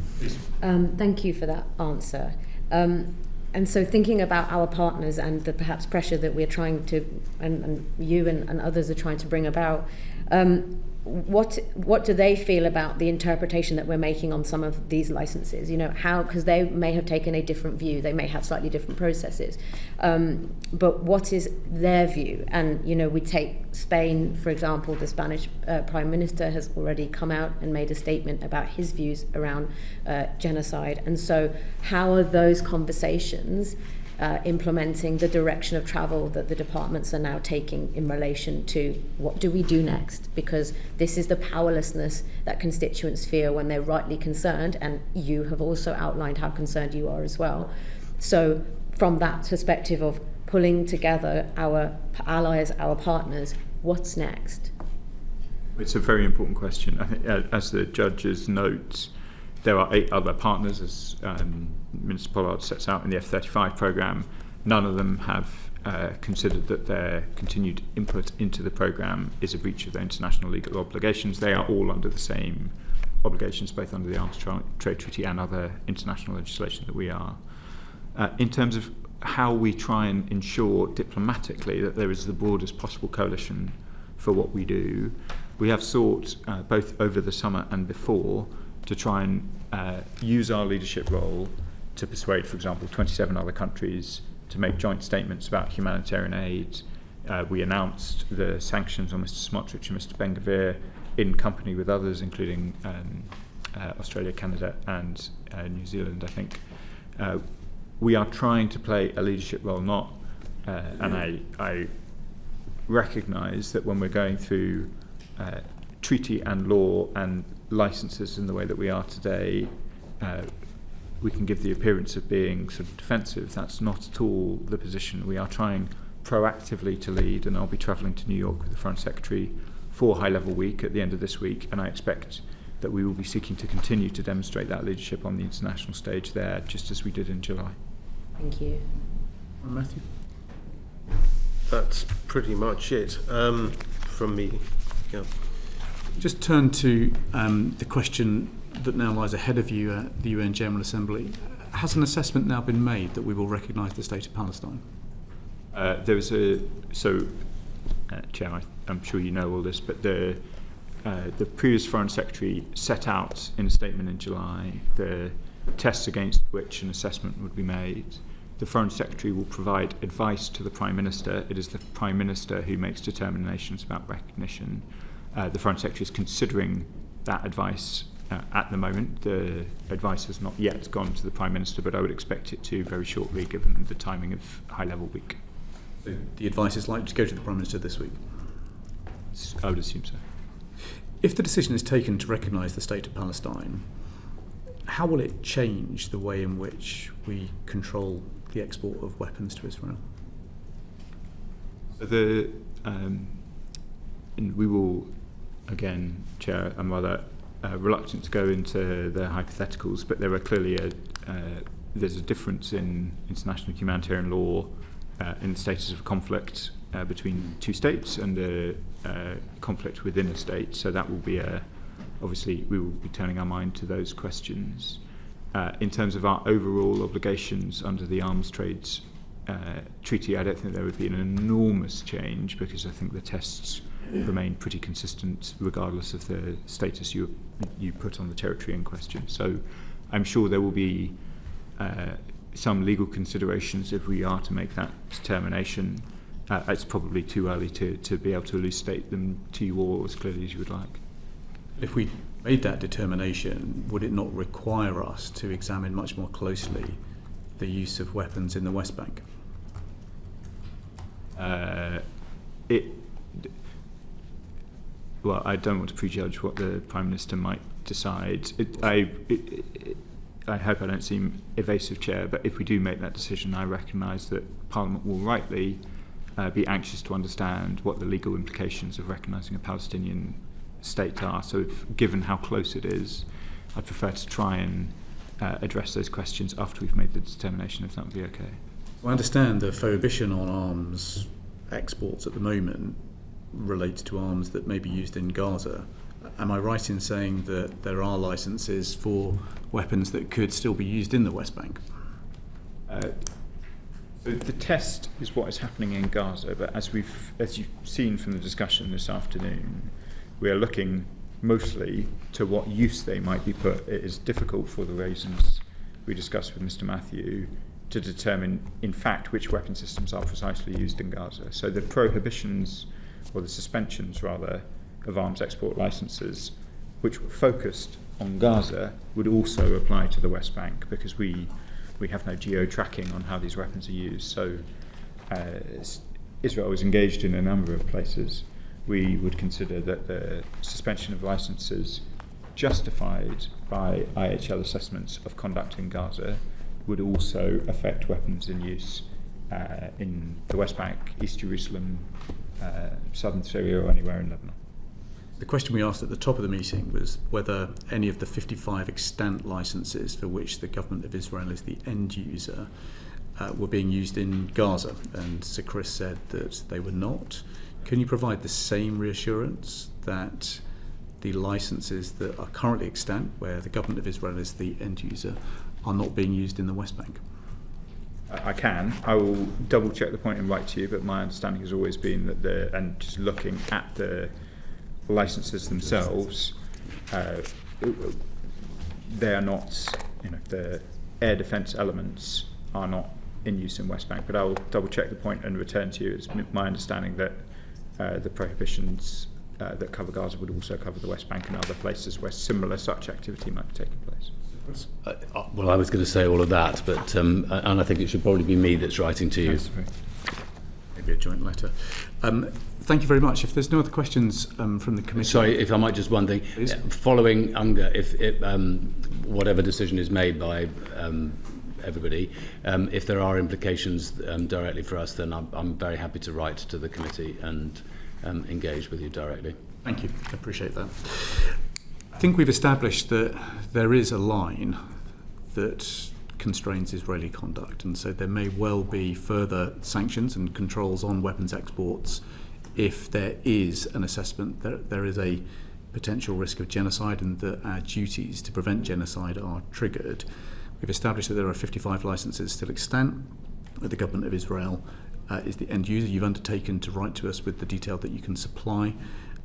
Speaker 11: thank you for that answer. And so thinking about our partners and the perhaps pressure that we're trying to, and you and others are trying to bring about, what do they feel about the interpretation that we're making on some of these licenses? You know, how, because they may have taken a different view, they may have slightly different processes, but what is their view? And, you know, we take Spain, for example, the Spanish Prime Minister has already come out and made a statement about his views around genocide. And so how are those conversations implementing the direction of travel that the departments are now taking in relation to what do we do next? Because this is the powerlessness that constituents feel when they're rightly concerned, and you have also outlined how concerned you are as well. So from that perspective of pulling together our allies, our partners, what's next?
Speaker 5: It's a very important question. I think, as the judges note, there are 8 other partners, as Minister Pollard sets out in the F-35 programme. None of them have considered that their continued input into the programme is a breach of their international legal obligations. They are all under the same obligations, both under the Arms Trade Treaty and other international legislation that we are. In terms of how we try and ensure diplomatically that there is the broadest possible coalition for what we do, we have sought, both over the summer and before, to try and use our leadership role to persuade, for example, 27 other countries to make joint statements about humanitarian aid. We announced the sanctions on Mr. Smotrich and Mr. Ben-Gvir in company with others, including Australia, Canada and New Zealand, I think. We are trying to play a leadership role, not, and I recognise that when we're going through treaty and law and licenses in the way that we are today, we can give the appearance of being sort of defensive. That's not at all the position. We are trying proactively to lead, and I'll be travelling to New York with the Foreign Secretary for High Level Week at the end of this week, and I expect that we will be seeking to continue to demonstrate that leadership on the international stage there, just as we did in July.
Speaker 11: Thank you.
Speaker 5: Matthew?
Speaker 10: That's pretty much it from me. Yeah.
Speaker 2: Just turn to the question that now lies ahead of you at the UN General Assembly. Has an assessment now been made that we will recognise the state of Palestine?
Speaker 5: There was a, Chair, I'm sure you know all this, but the previous Foreign Secretary set out in a statement in July the tests against which an assessment would be made. The Foreign Secretary will provide advice to the Prime Minister. It is the Prime Minister who makes determinations about recognition. The Foreign Secretary is considering that advice at the moment. The advice has not yet gone to the Prime Minister, but I would expect it to very shortly, given the timing of high-level week.
Speaker 2: So the advice is likely to go to the Prime Minister this week?
Speaker 5: I would assume so.
Speaker 2: If the decision is taken to recognise the State of Palestine, how will it change the way in which we control the export of weapons to Israel?
Speaker 5: We will, again, Chair, I'm rather reluctant to go into the hypotheticals, but there are clearly there's a difference in international humanitarian law in the status of conflict between two states and a conflict within a state. So that will be obviously we will be turning our mind to those questions. In terms of our overall obligations under the Arms Trades Treaty, I don't think there would be an enormous change, because I think the tests remain pretty consistent regardless of the status you put on the territory in question. So I'm sure there will be some legal considerations if we are to make that determination. It's probably too early to be able to elucidate them to you all as clearly as you would like.
Speaker 2: If we made that determination, would it not require us to examine much more closely the use of weapons in the West Bank?
Speaker 5: Well, I don't want to prejudge what the Prime Minister might decide. I hope I don't seem evasive, Chair, but if we do make that decision, I recognise that Parliament will rightly be anxious to understand what the legal implications of recognising a Palestinian state are. So given how close it is, I'd prefer to try and address those questions after we've made the determination, if that would be okay.
Speaker 2: I understand the prohibition on arms exports at the moment relates to arms that may be used in Gaza. Am I right in saying that there are licences for weapons that could still be used in the West Bank?
Speaker 5: The test is what is happening in Gaza, but as you've seen from the discussion this afternoon, we are looking mostly to what use they might be put. It is difficult for the reasons we discussed with Mr. Matthew to determine, in fact, which weapon systems are precisely used in Gaza. So the prohibitions, or the suspensions rather, of arms export licences, which were focused on Gaza, would also apply to the West Bank, because we have no geo-tracking on how these weapons are used. So Israel is engaged in a number of places. We would consider that the suspension of licences justified by IHL assessments of conduct in Gaza would also affect weapons in use in the West Bank, East Jerusalem, southern Syria, or anywhere in Lebanon.
Speaker 2: The question we asked at the top of the meeting was whether any of the 55 extant licences for which the government of Israel is the end user were being used in Gaza, and Sir Chris said that they were not. Can you provide the same reassurance that the licences that are currently extant, where the government of Israel is the end user, are not being used in the West Bank?
Speaker 5: I can. I will double check the point and write to you, but my understanding has always been that and just looking at the licences themselves, they are not, the air defence elements are not in use in West Bank, but I will double check the point and return to you. It's my understanding that the prohibitions that cover Gaza would also cover the West Bank and other places where similar such activity might be taking place.
Speaker 1: Well, I was going to say all of that, but and I think it should probably be me that's writing to you.
Speaker 2: Maybe a joint letter. Thank you very much. If there's no other questions from the committee...
Speaker 1: Sorry, if I might just one thing.
Speaker 2: Please.
Speaker 1: Following UNGA, if whatever decision is made by everybody, if there are implications directly for us, then I'm very happy to write to the committee and engage with you directly.
Speaker 2: Thank you. I appreciate that. I think we've established that there is a line that constrains Israeli conduct, and so there may well be further sanctions and controls on weapons exports if there is an assessment that there is a potential risk of genocide and that our duties to prevent genocide are triggered. We've established that there are 55 licences still extant, that the government of Israel is the end user. You've undertaken to write to us with the detail that you can supply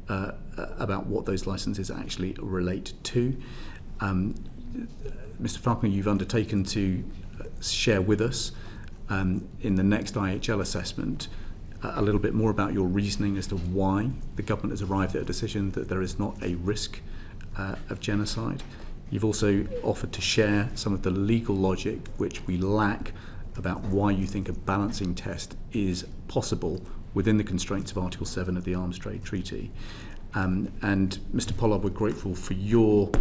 Speaker 2: about what those licences actually relate to. Mr. Falconer, you've undertaken to share with us in the next IHL assessment a little bit more about your reasoning as to why the government has arrived at a decision that there is not a risk of genocide. You've also offered to share some of the legal logic which we lack about why you think a balancing test is possible within the constraints of Article 7 of the Arms Trade Treaty. And Mr. Pollard, we're grateful for your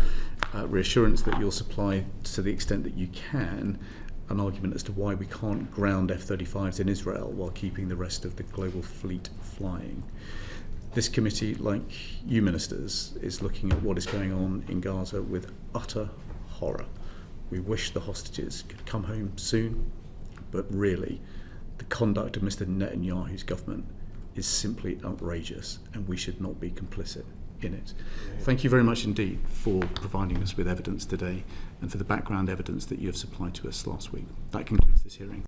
Speaker 2: reassurance that you'll supply, to the extent that you can, an argument as to why we can't ground F-35s in Israel while keeping the rest of the global fleet flying. This committee, like you ministers, is looking at what is going on in Gaza with utter horror. We wish the hostages could come home soon, but really, the conduct of Mr. Netanyahu's government is simply outrageous, and we should not be complicit in it. Thank you very much indeed for providing us with evidence today and for the background evidence that you have supplied to us last week. That concludes this hearing.